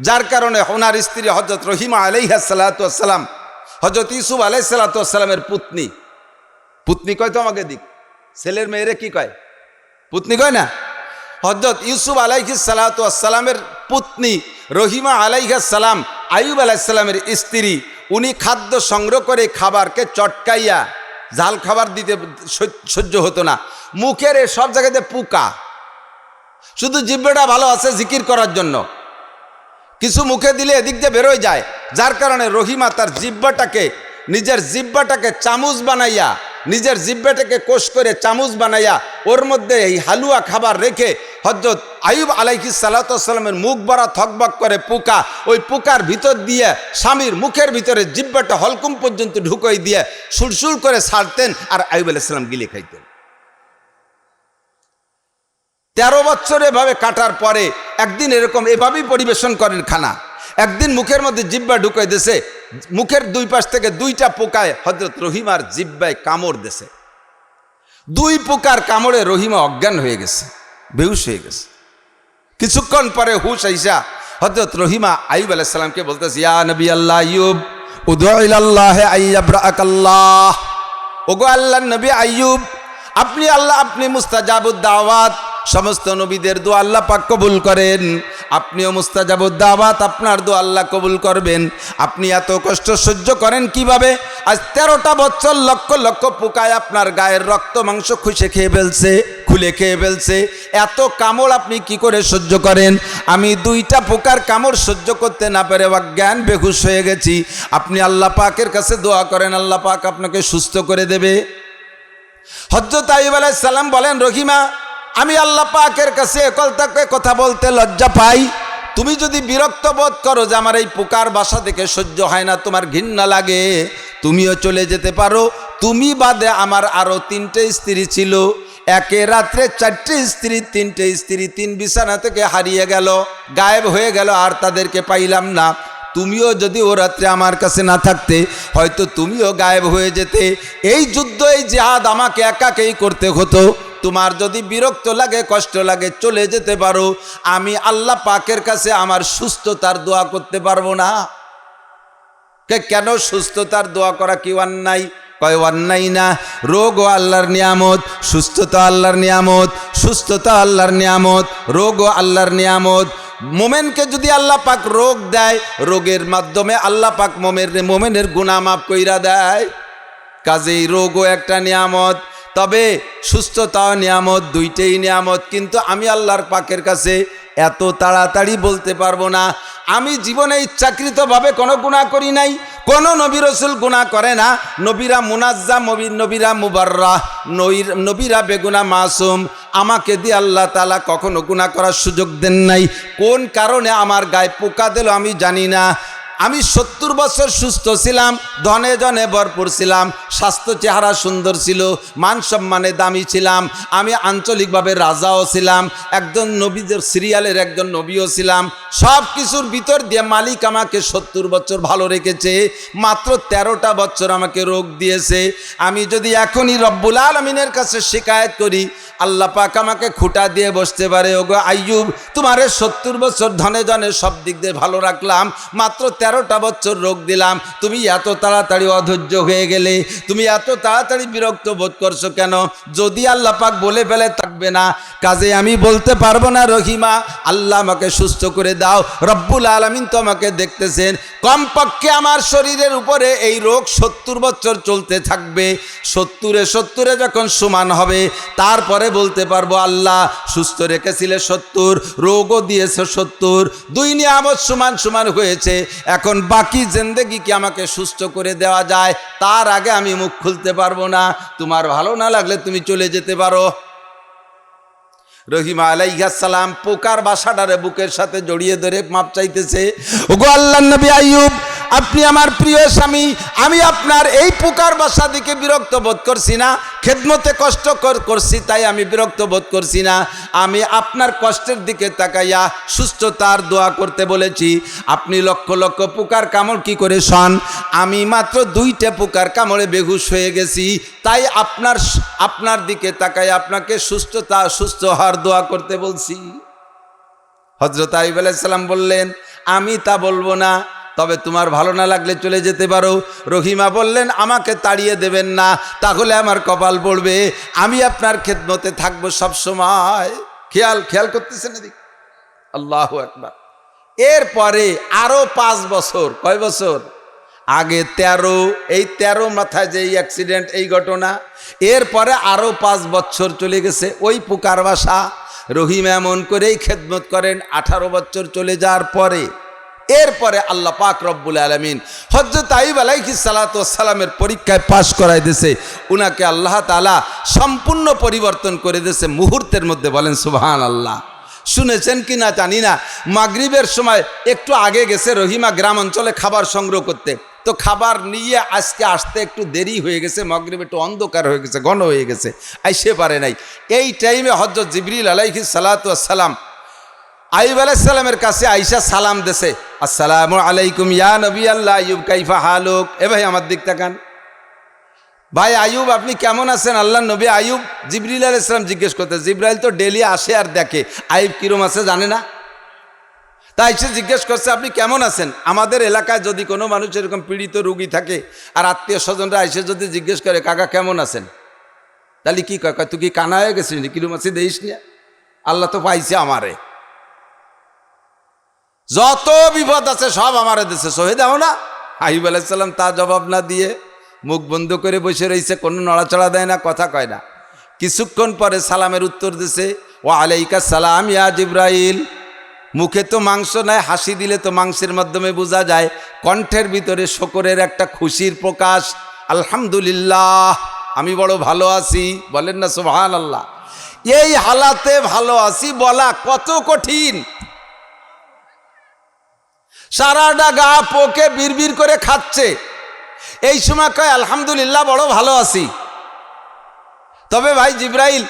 যার কারণে ওনার স্ত্রী হযরত রহিমা আলাইহিস সালাতু ওয়াস সালাম, হযরত ইউসুফ আলাইহিস সালাতু ওয়াস সালামের পুতনি, পুতনি কয় তো আমাকে দিক, ছেলের মেয়েরে কি কয়, পুতনি কয় না? হযরত ইউসুফ আলাইহিস সালাতু ওয়াস সালামের পুতনি রহিমা আলাইহিস সালাম, আইয়ুব আলাইহিস সালামের স্ত্রী, উনি খাদ্য সংগ্রহ করে খাবারকে চটকাইয়া, ঝাল খাবার দিতে সহ্য হতো না, মুখের সব জায়গাতে পোকা, শুধু জিহ্বাটা ভালো আছে জিকির করার জন্য, কিছু মুখে দিলে এদিক দিয়ে বেরোয় যায়। যার কারণে রহিমা তার জিহ্বাটাকে, নিজের জিহ্বাটাকে চামচ বানাইয়া, নিজের জিহ্বাটাকে কোষ করে চামচ বানাইয়া ওর মধ্যে এই হালুয়া খাবার রেখে হযরত আইয়ুব আলাইহিস সালাতু ওয়াস সালামের মুখ ভরা থকবক করে পোকা, ওই পোকার ভিতর দিয়ে স্বামীর মুখের ভিতরে জিহ্বাটা হলকুম পর্যন্ত ঢুকাই দিয়ে সুলসুল করে ছাড়তেন, আর আইয়ুব আলাইহিস সালাম গিলে খাইতেন। 13 বছর এভাবে কাটার পরে একদিন এরকম এভাবেই পরিবেশন করেন খানা। একদিন মুখের মধ্যে জিহ্বা ঢুকাই দিয়েছে, মুখের দুই পাশ থেকে 2টা পোকায় হযরত রহিমার জিহ্বায় কামড় দিয়েছে। 2 পোকার কামড়ে রহিমা অজ্ঞান হয়ে গেছে, বেহুশ হয়ে গেছে। কিছুক্ষণ পরে হুশ আইসা হযরত রহিমা আইয়ুব আলাইহিস সালামকে বলতেছে, ইয়া নবী আল্লাহ আইয়ুব, উদউ ইলাল্লাহ আইয়াবরাকাল্লাহ। ওগো আল্লাহর নবী আইয়ুব, আপনি আল্লাহ, আপনি মুস্তাজাবুদ দাওয়াত, সমস্ত নবীদের দোয়া আল্লাহ পাক কবুল করেন, আপনিও মুস্তাজাবুদ দাওয়াত, আপনার দোয়া আল্লাহ কবুল করবেন। আপনি এত কষ্ট সহ্য করেন কিভাবে? আজ 13টা বছর লক্ষ লক্ষ পোকায় আপনার গায়ের রক্ত মাংস খুশে খেয়ে ফেলছে, খুলে খেয়ে ফেলছে, এত কামড় আপনি কি করে সহ্য করেন? আমি 2টা পোকার কামড় সহ্য করতে না পেরে অজ্ঞান বেহুশ হয়ে গেছি। আপনি আল্লাহ পাকের কাছে দোয়া করেন, আল্লাহ পাক আপনাকে সুস্থ করে দেবে। হযরত আইয়ুব আলাইহিস সালাম বলেন, রহিমা, আমি আল্লাহ পাকের কাছে একলতাকে কথা বলতে লজ্জা পাই। তুমি যদি বিরক্ত বোধ করো যে আমার এই পোকার বাসা থেকে সহ্য হয় না, তোমার ঘৃণা লাগে, তুমিও চলে যেতে পারো। তুমি বাদে আমার আরো 3টে স্ত্রী ছিল, একে রাত্রে 4টে স্ত্রী, 3টে স্ত্রী 3 বিছানা থেকে হারিয়ে গেল, গায়েব হয়ে গেল, আর তাদেরকে পাইলাম না। তুমিও যদি ও রাত্রে আমার কাছে না থাকতে, হয়তো তুমিও গায়েব হয়ে যেতে। এই যুদ্ধ, এই জিহাদ আমাকে একাকেই করতে হতো। তোমার যদি বিরক্ত লাগে, কষ্ট লাগে, চলে যেতে পারো। আমি আল্লাহ পাকের কাছে আমার সুস্থতার দোয়া করতে পারবো না। কেন? সুস্থতার দোয়া করা কি অন্যায়? কয় অন্যায় না, রোগ ও আল্লাহর নিয়ামত, সুস্থতা আল্লাহর নিয়ামত, সুস্থতা আল্লাহর নিয়ামত, রোগ ও আল্লাহর নিয়ামত। মোমেনকে যদি আল্লাহ পাক রোগ দেয়, রোগের মাধ্যমে আল্লাহ পাক মোমেনের গুনাহ মাফ কইরা দেয়। কাজেই রোগও একটা নিয়ামত, তবে সুস্থতাও নিয়ামত, 2টেই নিয়ামত। কিন্তু আমি আল্লাহর পাকের কাছে এত তাড়াতাড়ি বলতে পারবো না। আমি জীবনে ইচ্ছাকৃতভাবে কোনো গুনাহ করি নাই, কোনো নবী রসুল গুনাহ করে না। নবীরা মুনাজ্জাম, নবীরা মুবাররাহ, নবীরা বেগুনাহ মাসুম। আমাকে দিয়ে আল্লাহ তাআলা কখনো গুনাহ করার সুযোগ দেন নাই। কোন কারণে আমার গায়ে পোকা দিল আমি জানি না। আমি 70 বছর সুস্থ ছিলাম, ধনে জনে ভরপুর ছিলাম, স্বাস্থ্য চেহারা সুন্দর ছিল, মান সম্মানে দামি ছিলাম, আমি আঞ্চলিকভাবে রাজাও ছিলাম, একজন নবীদের সিরিয়ালের একজন নবীও ছিলাম। সব কিছুর ভিতর দিয়ে মালিক আমাকে 70 বছর ভালো রেখেছে, মাত্র 13টা বছর আমাকে রোগ দিয়েছে। আমি যদি এখনই রব্বুল আলামিনের কাছে শিকায়েত করি, আল্লাহ পাক আমাকে খুঁটা দিয়ে বসতে পারে, ওগো আইয়ুব, তোমারে 70 বছর ধনে জনে সব দিক দিয়ে ভালো রাখলাম, মাত্র 13টা বছর রোগ দিলাম, তুমি এত তাড়াতাড়ি অধৈর্য হয়ে গেলে, তুমি এত তাড়াতাড়ি বিরক্ত বোধ করছো কেন? যদি আল্লাহ পাক বলে ফেলে থাকবে না, কাজে আমি বলতে পারবো না রহিমা আল্লাহ আমাকে সুস্থ করে দাও। রব্বুল আলামিন তো আমাকে দেখতেছেন, কমপক্ষে আমার শরীরের উপরে এই রোগ 70 বছর চলতে থাকবে। 70-এ যখন সমান হবে, তারপরে বলতে পারবো আল্লাহ সুস্থ রেখেছিলে 70, রোগও দিয়েছে 70, 2 নিয়ামত সমান সমান হয়েছে। এখন বাকি জিন্দেগি কি আমাকে সুস্থ করে দেওয়া যায়? তার আগে আমি মুখ খুলতে পারবো না। তোমার ভালো না লাগলে তুমি চলে যেতে পারো। রহিমা আলাইহিস সালাম পোকার বাসাটারে বুকের সাথে জড়িয়ে ধরে মাপ চাইতেছে, ওগো আল্লাহর নবী আইয়ুব, আপনি আমার প্রিয় স্বামী, আমি আপনার এই পুকার বাসা দিকে বিরক্ত বোধ করছি না, খেদমতে কষ্ট করছি তাই আমি বিরক্ত বোধ করছি না, আমি আপনার কষ্টের দিকে তাকাইয়া সুস্থতার দোয়া করতে বলেছি। আপনি লক্ষ লক্ষ পোকার কামড় কি করে শোন, আমি মাত্র 2টা পোকার কামড়ে বেহুশ হয়ে গেছি, তাই আপনার দিকে তাকাই আপনাকে সুস্থ হওয়ার দোয়া করতে বলছি। হযরত আইয়ুব আলাইহিস সালাম বললেন, আমি তা বলবো না, তবে তোমার ভালো না লাগলে চলে যেতে পারো। রহিমা বললেন, আমাকে তাড়িয়ে দেবেন না, তাহলে আমার কপাল পড়বে, আমি আপনার খেদমতে থাকবো সব সময়। খেয়াল করতেছেন এদিকে? আল্লাহু আকবার। এরপরে আরো 5 বছর, কয় বছর আগে 13, এই 13 মাথায় যে অ্যাক্সিডেন্ট, এই ঘটনা, এরপরে আরো 5 বছর চলে গেছে ওই পুকার বাসা। রহিম এমন করেই খেদমত করেন 18 বছর চলে যাওয়ার পরে। এরপরে আল্লাহ পাক রব্বুল আলামিন হযরত আইয়ুব আলাইহিস সালাতু ওয়াস সালামের পরীক্ষায় পাশ করাই দিয়েছে, উনাকে আল্লাহ তাআলা সম্পূর্ণ পরিবর্তন করে দিয়েছে মুহূর্তের মধ্যে। বলেন সুবহানাল্লাহ। শুনেছেন কি না জানি না, মাগরিবের সময় একটু আগে গেছে রহিমা গ্রাম অঞ্চলে খাবার সংগ্রহ করতে, তো খাবার নিয়ে আজকে আসতে একটু দেরি হয়ে গেছে, মাগরিব একটু অন্ধকার হয়ে গেছে, ঘন হয়ে গেছে, আইসে পারে নাই। এই টাইমে হযরত জিবরিল আলাইহিস সালাতু ওয়াস সালাম আইয়ুব আলাইহিস সালামের কাছে আইসা সালাম দেছে, আসসালামু আলাইকুম ইয়া নবী আল্লাহ আইয়ুব কাইফা হালুক। এ ভাই আমার দিক তাকান, ভাই আইয়ুব আপনি কেমন আছেন? আল্লাহ নবী আইয়ুব জিবরিল আলাইহিস সালাম জিজ্ঞেস করতে, জিবরাইল তো ডেলি আসে আর দেখে, আইয়ুব কিরম আছে জানে না, তাই সে জিজ্ঞেস করছে আপনি কেমন আছেন। আমাদের এলাকায় যদি কোনো মানুষ এরকম পীড়িত রোগী থাকে আর আত্মীয় স্বজনরা এসে যদি জিজ্ঞেস করে কাকা কেমন আছেন, তাহলে কি কয়, তুই কি কানা হয়ে গেছিস, কিরম আছে দেখিস না, আল্লাহ তো পাইছে আমারে, যত বিপদ আছে সব আমারে দেশে সহে দাও না। আইয়ুব আলাইহিস সালাম তা জবাব না দিয়ে মুখ বন্ধ করে বসে রয়েছে, কোনো নড়াচড়া দেয় না, কথা কয় না। কিছুক্ষণ পরে সালামের উত্তর দিছে, ওয়া আলাইকাস সালাম ইয়া জিবরাইল। মুখে তো মাংস নাই, হাসি দিলে তো মাংসের মাধ্যমে বোঝা যায়, কণ্ঠের ভিতরে শকরের একটা খুশির প্রকাশ। আলহামদুলিল্লাহ, আমি বড় ভালো আছি, বলেন না সুবহানাল্লাহ। এই হালাতে ভালো আছি বলা কত কঠিন। সারাটা গা পোকে বিড়বিড় করে খাচ্ছে, এই সময় কয় আলহামদুলিল্লাহ বড় ভালো আছি। তবে ভাই জিবরাইল,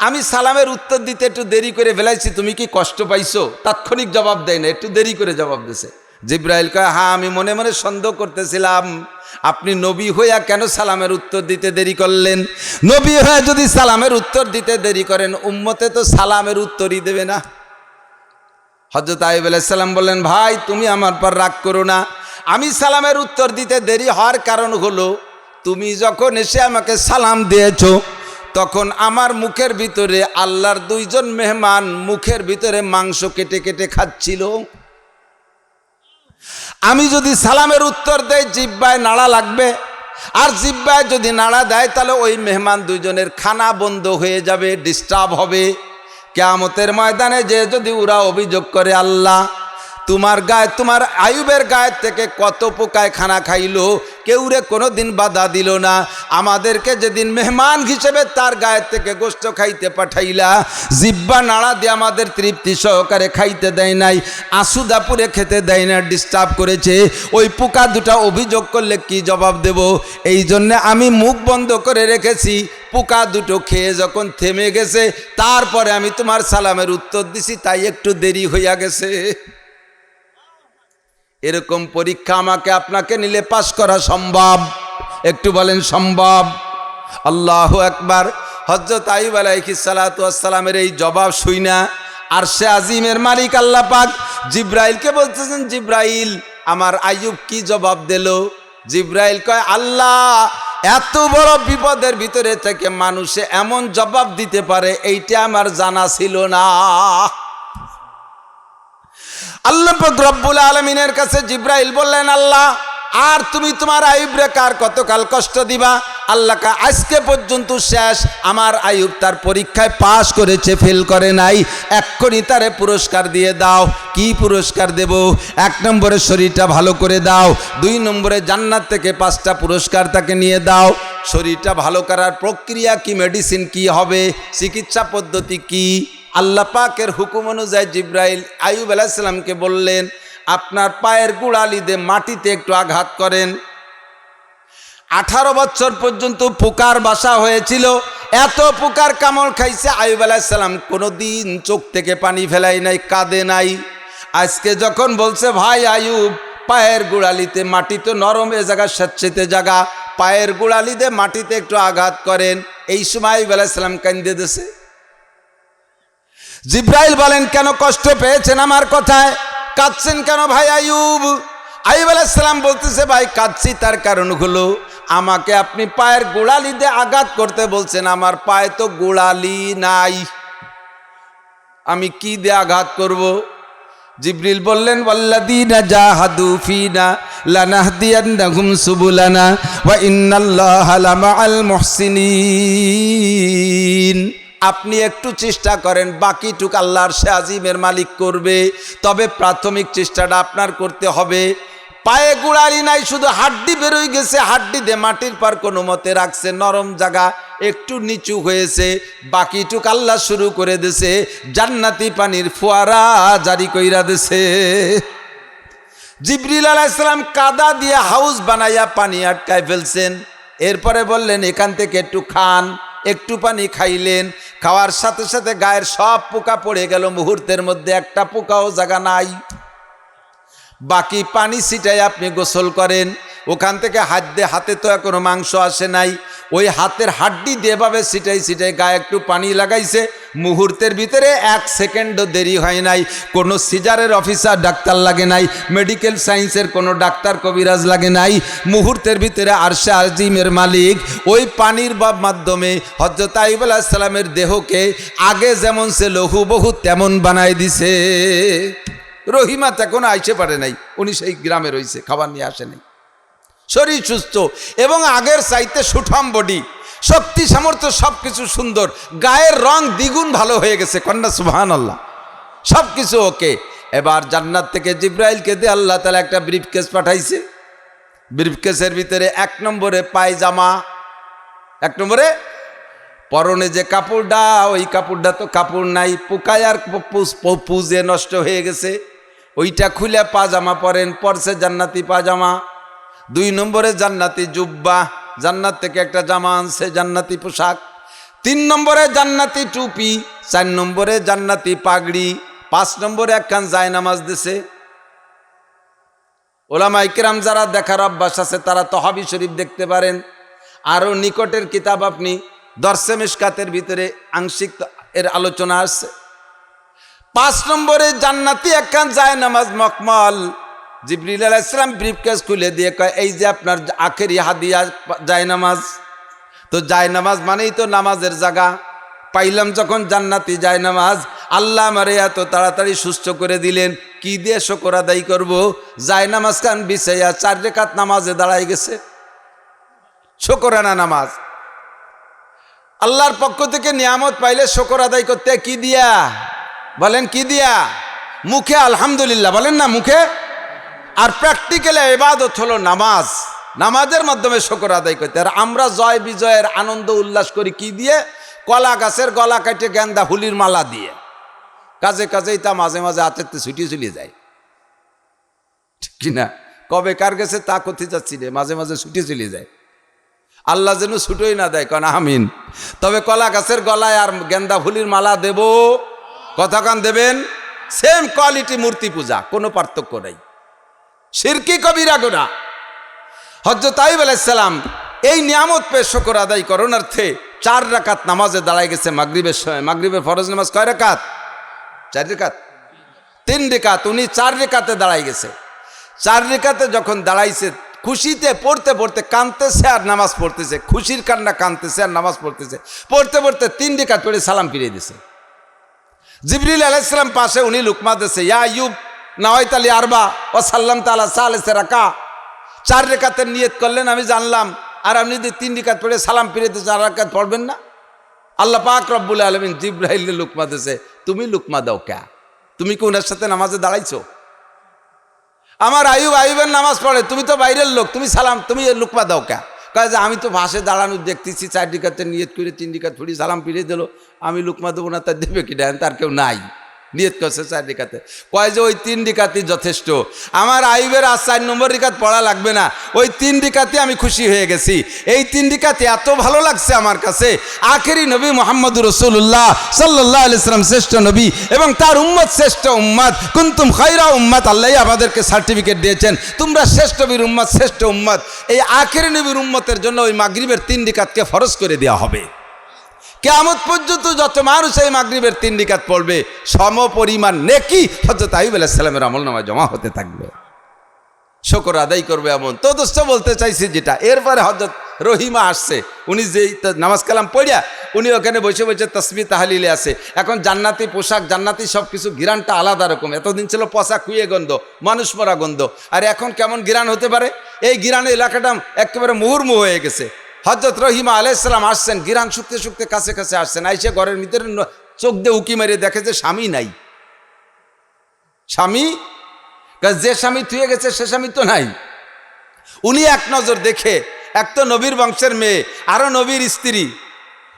আমি সালামের উত্তর দিতে একটু দেরি করে ফেলাইছি, তুমি কি কষ্ট পাইছো? তাৎক্ষণিক জবাব দেয় না, একটু দেরি করে জবাব দিছে। জিবরাইল কয়, হ্যাঁ আমি মনে মনে সন্দেহ করতেছিলাম আপনি নবী হইয়া কেন সালামের উত্তর দিতে দেরি করলেন। নবী হয়ে যদি সালামের উত্তর দিতে দেরি করেন, উম্মতে তো সালামের উত্তরই দেবে না। হযরত আইয়ুব আলাইহিস সালাম বললেন, ভাই তুমি আমার পর রাগ করো না, আমি সালামের উত্তর দিতে দেরি হওয়ার কারণ হলো তুমি যখন এসে আমাকে সালাম দিয়েছো, তখন আমার মুখের ভিতরে আল্লাহর 2 জন মেহমান মুখের ভিতরে মাংস কেটে কেটে খাচ্ছিল। আমি যদি সালামের উত্তর দেই জিহ্বায় নাড়া লাগবে, আর জিহ্বায় যদি নাড়া দেয় তাহলে ওই মেহমান 2 জনের খানা বন্ধ হয়ে যাবে, ডিস্টার্ব হবে। কিয়ামতের ময়দানে যে যদি ওরা অভিযোগ করে, আল্লাহ তোমার গায়ে, তোমার আইয়ুবের গায়ের থেকে কত পোকায় খানা খাইলো, কেউ রে কোনোদিন বাধা দিল না, আমাদেরকে যেদিন মেহমান হিসেবে তার গায়ের থেকে গোশত খাইতে পাঠাইলা, জিহ্বা নাড়া দিয়ে আমাদের তৃপ্তি সহকারে খাইতে দেয় নাই, আসুদাপুরে খেতে দেয় না, ডিস্টার্ব করেছে, ওই পোকা দুটা অভিযোগ করলে কি জবাব দেব? এই জন্যে আমি মুখ বন্ধ করে রেখেছি। পোকা দুটো খেয়ে যখন থেমে গেছে, তারপরে আমি তোমার সালামের উত্তর দিছি, তাই একটু দেরি হইয়া গেছে। এরকম পরীক্ষা আমাকে আপনাকে নিলে পাস করা সম্ভব? একটু বলেন সম্ভব? আল্লাহু আকবার। হযরত আইয়ুব আলাইহিস সালাতু ওয়াস সালামের এই জবাব শুইনা আরশে আজিমের মালিক আল্লাহ পাক জিবরাইলকে বলতেছেন, জিবরাইল আমার আইয়ুব কি জবাব দিল? জিবরাইল কয়, আল্লাহ এত বড় বিপদের ভিতরে থেকে মানুষে এমন জবাব দিতে পারে এইটা আমার জানা ছিল না। আল্লাহ পাক রব্বুল আলামিনের কাছে জিবরাইল বললেন, আল্লাহ আর তুমি তোমার আইয়ুবরে কার কতকাল কষ্ট দিবা? আল্লাহকে আজকে পর্যন্ত শেষ, আমার আইয়ুব তার পরীক্ষায় পাশ করেছে, ফেল করে নাই, এক্ষুনি তারে পুরস্কার দিয়ে দাও। কি পুরস্কার দেব? 1 নম্বরে শরীরটা ভালো করে দাও, 2 নম্বরে জান্নাত থেকে 5টা পুরস্কার তাকে নিয়ে দাও। শরীরটা ভালো করার প্রক্রিয়া কি, মেডিসিন কি হবে, চিকিৎসা পদ্ধতি কি? আল্লাহ পাকের হুকুম অনুযায়ী জিবরাইল আইয়ুব আলাইহিস সালামকে বললেন, আপনার পায়ের গোড়ালি দিয়ে মাটিতে একটু আঘাত করেন। 18 বছর পর্যন্ত পোকার বাসা হয়েছিল, এত পোকার কামড় খাইছে। আইয়ুব আলাইহিস সালাম কোনোদিন চোখ থেকে পানি ফেলাই নাই, কাঁদে নাই। আজকে যখন বলছে ভাই আইয়ুব পায়ের গোড়ালিতে মাটি তো নরম, এ জায়গা স্বেচ্ছেতে জায়গা, পায়ের গোড়ালিতে মাটিতে একটু আঘাত করেন, এই সময় আইয়ুব আলাইহিস সালাম কাঁদে দিয়েছে। জিব্রাইল বলেন কেন কষ্ট পেয়েছেন আমার কথায়, কাঁদছেন কেন ভাই আইয়ুব? আইয়ুব আলাইহিস সালাম বলতেছে ভাই কাঁদছি তার কারণ হলো আমাকে আপনি পায়ের গোড়ালি দিয়ে আঘাত করতে বলছেন, আমার পায়ে তো গোড়ালি নাই, আমি কি দিয়ে আঘাত করব? জিবরিল বললেন ওয়াল্লাযীনা জাহাদু ফীনা লানাহদিয়ান্নাহুম সুবুলানা ওয়া ইন্নাল্লাহা লামাআল মুহসিনিন। আপনি একটু চেষ্টা করেন, বাকিটুক আল্লাহর আরশে আজিমের মালিক করবে, তবে প্রাথমিক চেষ্টাটা আপনার করতে হবে। পায়ে গোড়ালি নাই, শুধু হাড্ডি বেরোয় গেছে, হাড্ডি দিয়ে মাটির পার কোনো মতে রাখছে, নরম জায়গা একটু নিচু হয়েছে, বাকিটুক আল্লাহ শুরু করে দিছে জান্নাতি পানির ফোয়ারা জারি কইরা দিছে। জিবরিল আলাইহিস সালাম কাদা দিয়ে হাউস বানাইয়া পানি আটকায় ফেলছেন। এরপরে বললেন এখান থেকে একটু খান, একটু পানি খাইলেন, খাওয়ার সাথে সাথে গায়ের সব পোকা পড়ে গেল, মুহূর্তের মধ্যে একটা পোকাও জায়গা নাই। বাকি পানি ছিটাই আপনি গোসল করেন, ওখান থেকে হাতে তো এখনো মাংস আসে নাই, ওই হাতের হাড্ডি দিয়ে ভাবে ছিটাই ছিটাই গায়ে একটু পানি লাগাইছে, মুহূর্তের ভিতরে 1 সেকেন্ডও দেরি হয় নাই। কোনো সিজারের অফিসার ডাক্তার লাগে নাই, মেডিকেল সায়েন্সের কোনো ডাক্তার কবিরাজ লাগে নাই, মুহূর্তের ভিতরে আরশে আজিমের মালিক ওই পানির মাধ্যমে হযরত আইয়ুব আলাইহিস সালামের দেহকে আগে যেমন ছিল হুবহু তেমন বানাই দিছে। রহিমা তখন আইসে পারে নাই, উনি সেই গ্রামে রয়েছে, খাবার নিয়ে আসে নাই, শরীর সুস্থ এবং আগের চাইতে সুঠাম বডি, শক্তি সামর্থ্য সব কিছু সুন্দর, গায়ের রং দ্বিগুণ ভালো হয়ে গেছে, কন্যা সুবহানাল্লাহ, সব কিছু ওকে। এবার জান্নাত থেকে জিব্রাইলকে দিয়ে আল্লাহ তাআলা একটা ব্রিফকেস পাঠাইছে। ব্রিফকেসের ভিতরে 1 নম্বরে পায়জামা, 1 নম্বরে পরনে যে কাপড়টা, ওই কাপড়টা তো কাপড় নাই, পোকায় আর পুজে নষ্ট হয়ে গেছে, ওইটা খুলে পাজামা পরেন, পরছে জান্নাতি পাজামা। 2 নম্বরে জান্নাতি জুব্বা, জান্নাত থেকে একটা জামা আনছে, জান্নাতি পোশাক। 3 নম্বরে জান্নাতি টুপি, 4 নম্বরে জান্নাতি পাগড়ি, 5 নম্বরে একখান জায়নামাজ দিছে। ওলামা ইকরাম যারা দেখার অভ্যাস আছে তারা তহাবি শরীফ দেখতে পারেন, আরও নিকটের কিতাব আপনি দরসে মিশকাতের ভিতরে আংশিক এর আলোচনা আসছে। 5 নম্বরে জান্নাতি একখান জায়নামাজ মকমল। জিবরিল আলাইহিস সালাম ব্রিফকেস খুলে দিয়ে কয় এই যে আপনার আখেরি হাদিয়া জায়নামাজ। তো জায়নামাজ মানেই তো নামাজের জায়গা, পাইলাম যখন জান্নাতি জায়নামাজ, আল্লাহ আমারে এত তাড়াতাড়ি সুস্থ করে দিলেন, কি দিয়ে শুকর আদায় করব? জায়নামাজ খান বিছাইয়া 4 রাকাত নামাজে দাঁড়াই গেছে, শুকরানা নামাজ। আল্লাহর পক্ষ থেকে নিয়ামত পাইলে শুকর আদায় করতে কি দিয়া বলেন, কি দিয়া? মুখে আলহামদুলিল্লাহ বলেন না, মুখে। আর প্র্যাকটিক্যালি ইবাদত হলো নামাজ, নামাজের মাধ্যমে শুকর আদায় করতে। আর আমরা জয় বিজয়ের আনন্দ উল্লাস করি কি দিয়ে? কলা গাছের গলা কাটে গেন্দা ফুলির মালা দিয়ে। কাজে কাজেই তা মাঝে মাঝে হাতের ছুটিয়ে চলে যায়, ঠিক কিনা? কবে কার গেছে তা করতে যাচ্ছি রে, মাঝে মাঝে ছুটিয়ে চলে যায়। আল্লাহ যেন ছুটোই না দেয়, কারণ আমিন। তবে কলা গাছের গলায় আর গেন্দা ফুলির মালা দেব, কতক্ষণ দেবেন? সেম কোয়ালিটি মূর্তি পূজা, কোনো পার্থক্য নাই, শিরকি কবিরা গুনাহ। হযরত আইয়ুব আলাইহিস সালাম এই নিয়ামত পেয়ে শুকর আদায় করণার্থে 4 রাকাত নামাজে দাঁড়ায় গেছে মাগরিবের সময়। মাগরিবের ফরজ নামাজ কয় রাকাত? 4 রাকাত, 3 রাকাত। উনি 4 রাকাতে দাঁড়ায় গেছে। 4 রাকাতে যখন দাঁড়াইছে, খুশিতে পড়তে পড়তে কাঁদতেছে আর নামাজ পড়তেছে, খুশির কান্না কাঁদতেছে আর নামাজ পড়তেছে, পড়তে পড়তে 3 রাকাত পড়ে সালাম ফিরিয়ে দিছে। জিবরিল আলাইহিস সালাম পাশে, উনি লুকমা দিছে, ইয়া আইয়ুব নাওয়াইতা লি আরবা ওয়া সাল্লামতা আলা সালিসি রাকা। 4 রাকাতের নিয়ত করলেন আমি জানলাম, আর আপনি যদি 3 রাকাত পড়ে সালাম ফিরিয়ে দিতে 4 রাকাত পড়বেন না? আল্লাহ পাক রব্বুল আলামিন জিবরাইলকে লুকমা দিছে, তুমি লুকমা দাও কে? তুমি কি ওনার সাথে নামাজে দাঁড়াইছো? আমার আইয়ুবের নামাজ পড়ে, তুমি তো বাইরের লোক, তুমি সালাম, তুমি লুকমা দাও কে? কয় যে আমি তো ভাসে দাঁড়ানো দেখতেছি, 4 রাকাতের নিয়ত করে 3 রাকাত পড়ি সালাম ফিরিয়ে দিল, আমি লুকমা দেবো না, তার দেবে কি? দেন তার কেউ নাই। নিয়ত করছে 4 রিকাতে, কয় যে ওই 3 রিকাতই যথেষ্ট, আমার আইবের আর 4 নম্বর রিকাত পড়া লাগবে না, ওই 3 রিকাতে আমি খুশি হয়ে গেছি। এই 3 রিকাতে এত ভালো লাগছে আমার কাছে, আখেরি নবী মুহাম্মদুর রাসূলুল্লাহ সাল্লাল্লাহু আলাইহি সাল্লাম শ্রেষ্ঠ নবী এবং তার উম্মত শ্রেষ্ঠ উম্মত, কুনতুম খায়রা উম্মত, আল্লাহ আমাদেরকে সার্টিফিকেট দিয়েছেন তোমরা শ্রেষ্ঠ নবীর উম্মত, শ্রেষ্ঠ উম্মত। এই আখেরি নবীর উম্মতের জন্য ওই মাগরিবের 3 রিকাতকে ফরজ করে দেওয়া হবে। কিয়ামত পর্যন্ত যত মানুষ এই মাগরিবের 3 রিকাত পড়বে সম পরিমাণ নেকি হযরত আইয়ুব আলাইহিস সালামের আমলনামায় জমা হতে থাকবে। শুকর আদায় করবে এমন তো দোস্ত বলতে চাইছি যেটা। এরপরে হযরত রহিমা আসছে, উনি যেই নামাজ কালাম পড়িয়া উনি ওখানে বসে বসে তাসবিহ তাহলিলে আছে। এখন জান্নাতি পোশাক, জান্নাতি সব কিছু, ঘিরানটা আলাদা রকম। এতদিন ছিল পচা খুঁয়ে গন্ধ, মানুষ মরা গন্ধ, আর এখন কেমন ঘিরান হতে পারে? এই ঘিরানের এলাকাটা একেবারে মুহুর্মুহ হয়ে গেছে। হযরত রহিমা আলাইহিস সালাম আসছেন, ঘিরান শুকতে শুকতে কাছে কাছে আসছেন, আইসে ঘরের ভিতরে চোখ দিয়ে উকি মেরে দেখে যে স্বামী নাই। স্বামী, যে স্বামী থুয়ে গেছে সে স্বামী তো নাই। উনি এক নজর দেখে, এক তো নবীর বংশের মেয়ে, আরো নবীর স্ত্রী,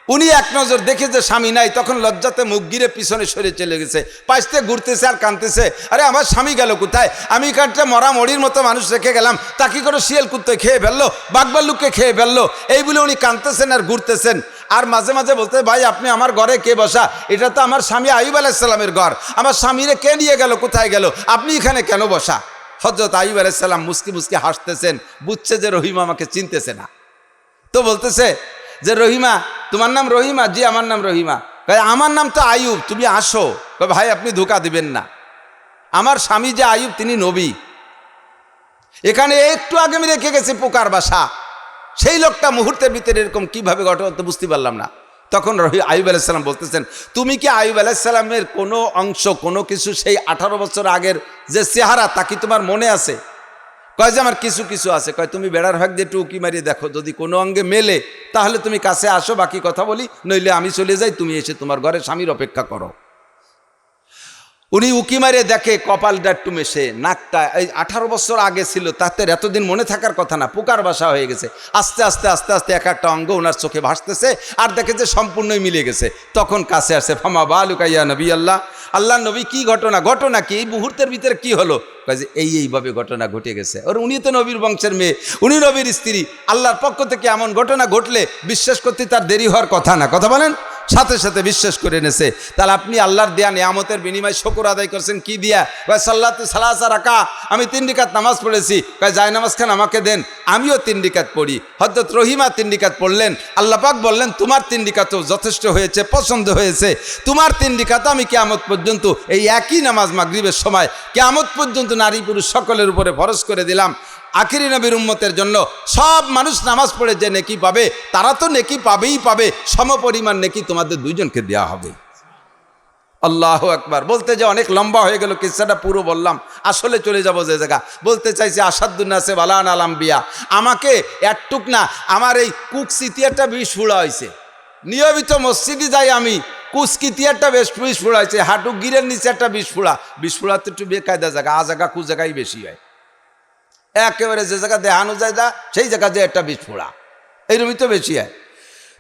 উনি এক নজর দেখে যে স্বামী নাই, তখন লজ্জাতে মুখ গিরে পিছনে সরে চলে গেছে, পাশতে ঘুরতেছে আর কাঁদতেছে, আরে আমার স্বামী গেল কোথায়? আমি কাঁদতে মরা মরির মতো মানুষ রেখে গেলাম, তাকে করে শিয়াল কুত্তে খেয়ে ফেললো, বাঘবাল্লুককে খেয়ে ফেললো, এই বলে উনি কাঁদতেছেন আর ঘুরতেছেন। আর মাঝে মাঝে বলতে, ভাই আপনি আমার ঘরে কে বসা? এটা তো আমার স্বামী আইয়ুব আলাইহিস সালামের ঘর, আমার স্বামীরে কে নিয়ে গেল, কোথায় গেল, আপনি এখানে কেন বসা? হযরত আইয়ুব আলাইহিস সালাম মুস্কি মুস্কি হাসতেছেন, বুঝছে যে রহিমা আমাকে চিনতেছে না। তো বলতেছে যে রহিমা, তোমার নাম রহিমা? জি আমার নাম রহিমা। ভাই আমার নাম তো আইয়ুব, তুমি আসো। ভাই আপনি ধোঁকা দিবেন না, আমার স্বামী যে আইয়ুব তিনি নবী, এখানে একটু আগে আমি রেখে গেছি পোকার বাসা, সেই লোকটা মুহূর্তের ভিতরে এরকম কিভাবে ঘটে তো বুঝতে পারলাম না। তখন আইয়ুব আলাইহিস সালাম বলতেছেন, তুমি কি আইয়ুব আলাইহিস সালামের কোনো অংশ, কোনো কিছু, সেই 18 বছর আগের যে চেহারা তা কি তোমার মনে আছে? কয় যে আমার কিছু কিছু আছে। কয় তুমি বেড়ার ভাগ দিয়ে একটু উকি মারিয়ে দেখো, যদি কোনো অঙ্গে মেলে তাহলে তুমি কাছে আসো, বাকি কথা বলি, নইলে আমি চলে যাই, তুমি এসে তোমার ঘরে স্বামীর অপেক্ষা করো। উনি উকি মারিয়ে দেখে কপালটা একটু মেশে, নাকটা এই 18 বছর আগে ছিল, তাতে এতদিন মনে থাকার কথা না, পোকার বাসা হয়ে গেছে। আস্তে আস্তে আস্তে আস্তে এক একটা অঙ্গ ওনার চোখে ভাসতেছে, আর দেখে যে সম্পূর্ণই মিলে গেছে। তখন কাছে আসে, ফামা বালুকা ইয়া নবী আল্লাহ, আল্লাহ নবী কি ঘটনা, ঘটনা কি, এই মুহূর্তের ভিতরে কি হলো? কাজে এইভাবে ঘটনা ঘটে গেছে। আর উনি তো নবীর বংশের মেয়ে, উনি নবীর স্ত্রী, আল্লাহর পক্ষ থেকে এমন ঘটনা ঘটলে বিশ্বাস করতে তার দেরি হওয়ার কথা না। কথা বলেন, সাথে সাথে বিশ্বাস করে এনেছে। তাহলে আপনি আল্লাহর দেয়া নিয়ামতের বিনিময়ে শুকর আদায় করছেন কি দিয়া? কয় সাল্লাতু সালাসা রাকা, আমি 3 রিকাত নামাজ পড়েছি। কয় যায় নামাজ খান আমাকে দেন, আমিও 3 রিকাত পড়ি। হযরত রহিমা 3 রিকাত পড়লেন, আল্লাহ পাক বললেন তোমার 3 রিকাতও যথেষ্ট হয়েছে, পছন্দ হয়েছে, তোমার 3 রিকাত আমি কিয়ামত পর্যন্ত এই একই নামাজ মাগরিবের সময় কিয়ামত পর্যন্ত নারী পুরুষ সকলের উপরে ফরজ করে দিলাম। আখিরি নবীর উম্মতের জন্য সব মানুষ নামাজ পড়ে যে নেকি পাবে, তারা তো নেকি পাবেই পাবে, সমপরিমাণ নেকি তোমাদের দুইজনকে দেওয়া হবে। আল্লাহু আকবার। বলতে যে অনেক লম্বা হয়ে গেল, কিসসাটা পুরো বললাম, আসলে চলে যাব যে জায়গা। বলতে চাইছি আসাদুন নাসে বালান আল আম্বিয়া, আমাকে একটুক না, আমার এই কুকসিতিয়ারটা বিষ ফুড়া হয়েছে, নিয়মিত মসজিদে যাই আমি, কুচকিতিয়ারটা বেশ বিষ ফুড়া হয়েছে, হাঁটু গিরের নিচে একটা বিষ ফুড়া, বিষ ফুড়াতে একটু বেকায়দা জায়গা, আ জায়গা কু জায়গায় বেশি হয়, একেবারে যে জায়গা দেখানো যায় যা সেই জায়গা যে একটা বিষ ফোড়া, এইরকমই তো বেশি হয়।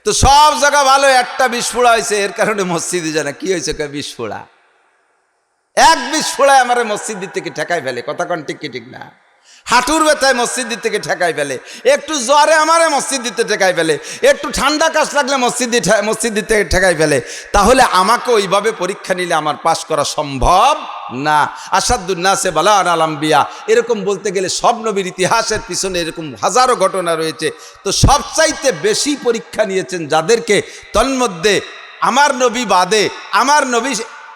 তো সব জায়গা ভালো, একটা বিষ ফোড়া হয়েছে, এর কারণে মসজিদে যায় না। কি হয়েছে? বিষ ফোড়া, এক বিষ ফোড়ায় আমার মসজিদ থেকে ঠেকাই ফেলে। কথা কন ঠিক কি ঠিক না? হাঁটুর ব্যথায় মসজিদ থেকে ঠেকাই ফেলে, একটু জ্বরে আমারে মসজিদ দিতে ঠেকাই ফেলে, একটু ঠান্ডা কাশ লাগলে মসজিদ দিতে ঠেকাই ফেলে। তাহলে আমাকে ওইভাবে পরীক্ষা নিলে আমার পাশ করা সম্ভব না। আসাদুন নাসে বালান আল আম্বিয়া, এরকম বলতে গেলে সব নবীর ইতিহাসের পিছনে এরকম হাজারো ঘটনা রয়েছে। তো সবচাইতে বেশি পরীক্ষা নিয়েছেন যাদেরকে, তন্মধ্যে আমার নবী বাদে, আমার নবী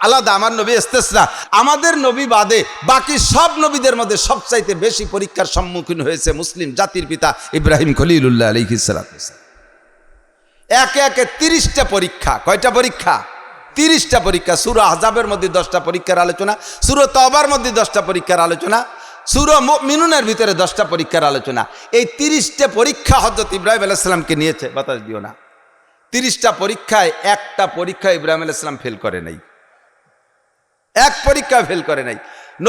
আলাদা, আমার নবী ইস্তেসনা, আমাদের নবী বাদে বাকি সব নবীদের মধ্যে সবচাইতে বেশি পরীক্ষার সম্মুখীন হয়েছে মুসলিম জাতির পিতা ইব্রাহিম খলিলুল্লাহ আলাইহিস সালাম। একে একে 30টা পরীক্ষা। কয়টা পরীক্ষা? 30টা পরীক্ষা। সূরা আহজাবের মধ্যে 10টা পরীক্ষার আলোচনা, সূরা তওবার মধ্যে 10টা পরীক্ষার আলোচনা, সূরা মুমিনুনের ভিতরে 10টা পরীক্ষার আলোচনা। এই 30টা পরীক্ষা হযরত ইব্রাহিম আলাইহিস সালামকে নিয়েছে। বাতাস দিও না। 30টা পরীক্ষায় একটা পরীক্ষা ইব্রাহিম আলাইহিস সালাম ফেল করে নাই, এক পরীক্ষা ফেল করে নাই।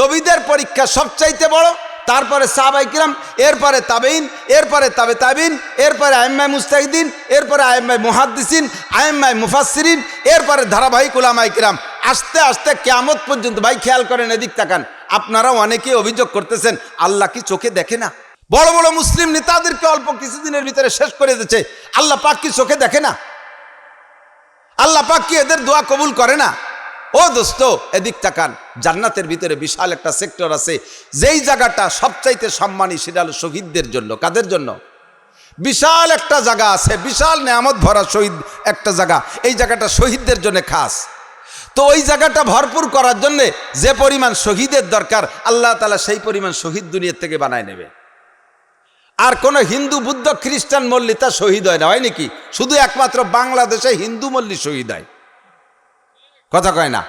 নবীদের পরীক্ষা সবচাইতে বড়, তারপরে সাহাবায়ে কিরাম, এরপরে তাবেঈন, এরপরে তাবে তাবেঈন, এরপরে আইম্মায়ে মুজতাহিদিন, এরপরে আইম্মায়ে মুহাদ্দিসিন, আইম্মায়ে মুফাসসিরিন, এরপরে ধারাবাহিক উলামায়ে কিরাম, আস্তে আস্তে কিয়ামত পর্যন্ত, ভাই খেয়াল করেন, এদিক তাকান, আপনারা অনেকেই অভিযোগ করতেছেন আল্লাহ কি চোখে দেখে না? বড় বড় মুসলিম নেতাদেরকে অল্প কিছুদিনের ভিতরে শেষ করে দিচ্ছে, আল্লাহ পাক কি চোখে দেখে না? আল্লাহ পাক কি এদের দোয়া কবুল করে না? ও দোস্ত, এদিক তাকান, জান্নাতের ভিতরে বিশাল একটা সেক্টর আছে, যেই জায়গাটা সবচাইতে সম্মানী সেটা হলো শহীদদের জন্য। কাদের জন্য? বিশাল একটা জায়গা আছে, বিশাল নেয়ামত ভরা শহীদ একটা জায়গা, এই জায়গাটা শহীদদের জন্য খাস। তো ওই জায়গাটা ভরপুর করার জন্য যে পরিমাণ শহীদের দরকার, আল্লাহ তাআলা সেই পরিমাণ শহীদ দুনিয়ার থেকে বানায় নেবে। আর কোন হিন্দু বুদ্ধ খ্রিস্টান মল্লি তা শহীদ হয় না, হয় নাকি? শুধু একমাত্র বাংলাদেশে হিন্দু মল্লি শহীদ হয়, কথা কয় না?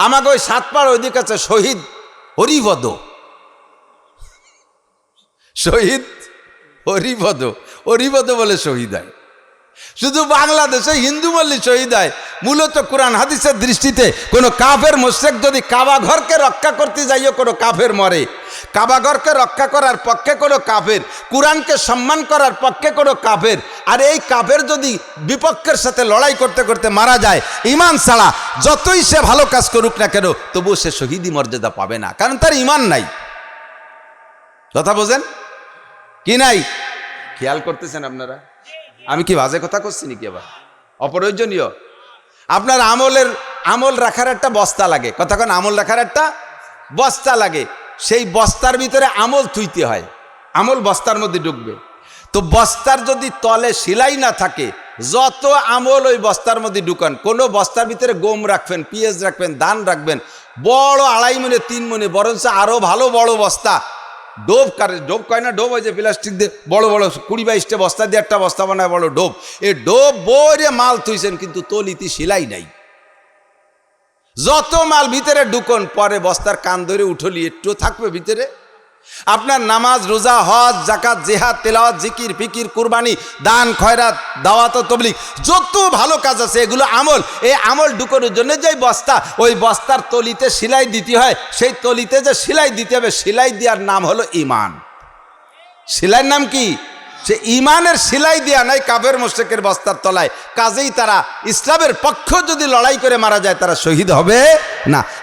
আমাকে ওই সাতপাড় ওইদিকে আছে শহীদ হরিপদ, শহীদ হরিপদ, হরিপদ বলে শহীদ হয়। শুধু বাংলাদেশে হিন্দু মল্লি শহীদ হয়। মূলত কোরআন হাদিসের দৃষ্টিতে কোনো কাফের মুশরিক যদি কাবা ঘরকে রক্ষা করতে যাইও কোনো কাফের মরে, কাবা ঘরকে রক্ষা করার পক্ষে কোনো কাফের, কোরআনকে সম্মান করার পক্ষে কোনো কাফের, আর এই কাফের যদি বিপক্ষের সাথে লড়াই করতে করতে মারা যায় ঈমান ছাড়া, যতই সে ভালো কাজ করুক না কেন, তবুও সে শহীদি মর্যাদা পাবে না, কারণ তার ঈমান নাই। কথা বোঝেন কি নাই? খেয়াল করতেছেন আপনারা? আমি কি বাজে কথা করছি নাকি? আবার অপ্রয়োজনীয়। আপনার আমল রাখার একটা বস্তা লাগে, কতক্ষণ আমল রাখার একটা বস্তা লাগে, সেই বস্তার ভিতরে আমল থুইতে হয়, আমল বস্তার মধ্যে ঢুকবে। তো বস্তার যদি তলে সেলাই না থাকে, যত আমল ওই বস্তার মধ্যে ঢুকান, কোনো বস্তার ভিতরে গম রাখবেন, পেঁয়াজ রাখবেন, ধান রাখবেন, বড় 2.5 মণে 3 মণে, বরঞ্চ আরো ভালো বড় বস্তা, ডোব কারে, ডোব কয় না, ডোব ওই যে প্লাস্টিক দিয়ে বড় বড় 20-22টা বস্তা দিয়ে একটা বস্তা বানায় বড় ডোব, এই ডোব বইরে মাল থুইছেন, কিন্তু তলিতে সেলাই নাই। যত মাল ভিতরে ঢুকন, পরে বস্তার কান ধরে উঠলি একটু থাকবে ভিতরে। আপনার নামাজ, রোজা, হজ, যাকাত, জিহাদ, তেলাওয়াত, জিকির, ফিকির, কুরবানি, দান, খয়রাত, দাওয়াত ও তাবলীগ, যত ভালো কাজ আছে এগুলো আমল। এই আমল ঢুকানোর জন্য যে বস্তা, ওই বস্তার তলিতে সেলাই দিতে হয়, সেই তলিতে যে সেলাই দিতে হবে, সেলাই দেওয়ার নাম হলো ঈমান। সেলাইয়ের নাম কি? সে ঈমানের সেলাই দেয়া নাই কাফের মুশরিকের বস্তার তলায়। কাজেই তারা ইসলামের পক্ষ যদি লড়াই করে মারা যায়, তারা শহীদ হবে না।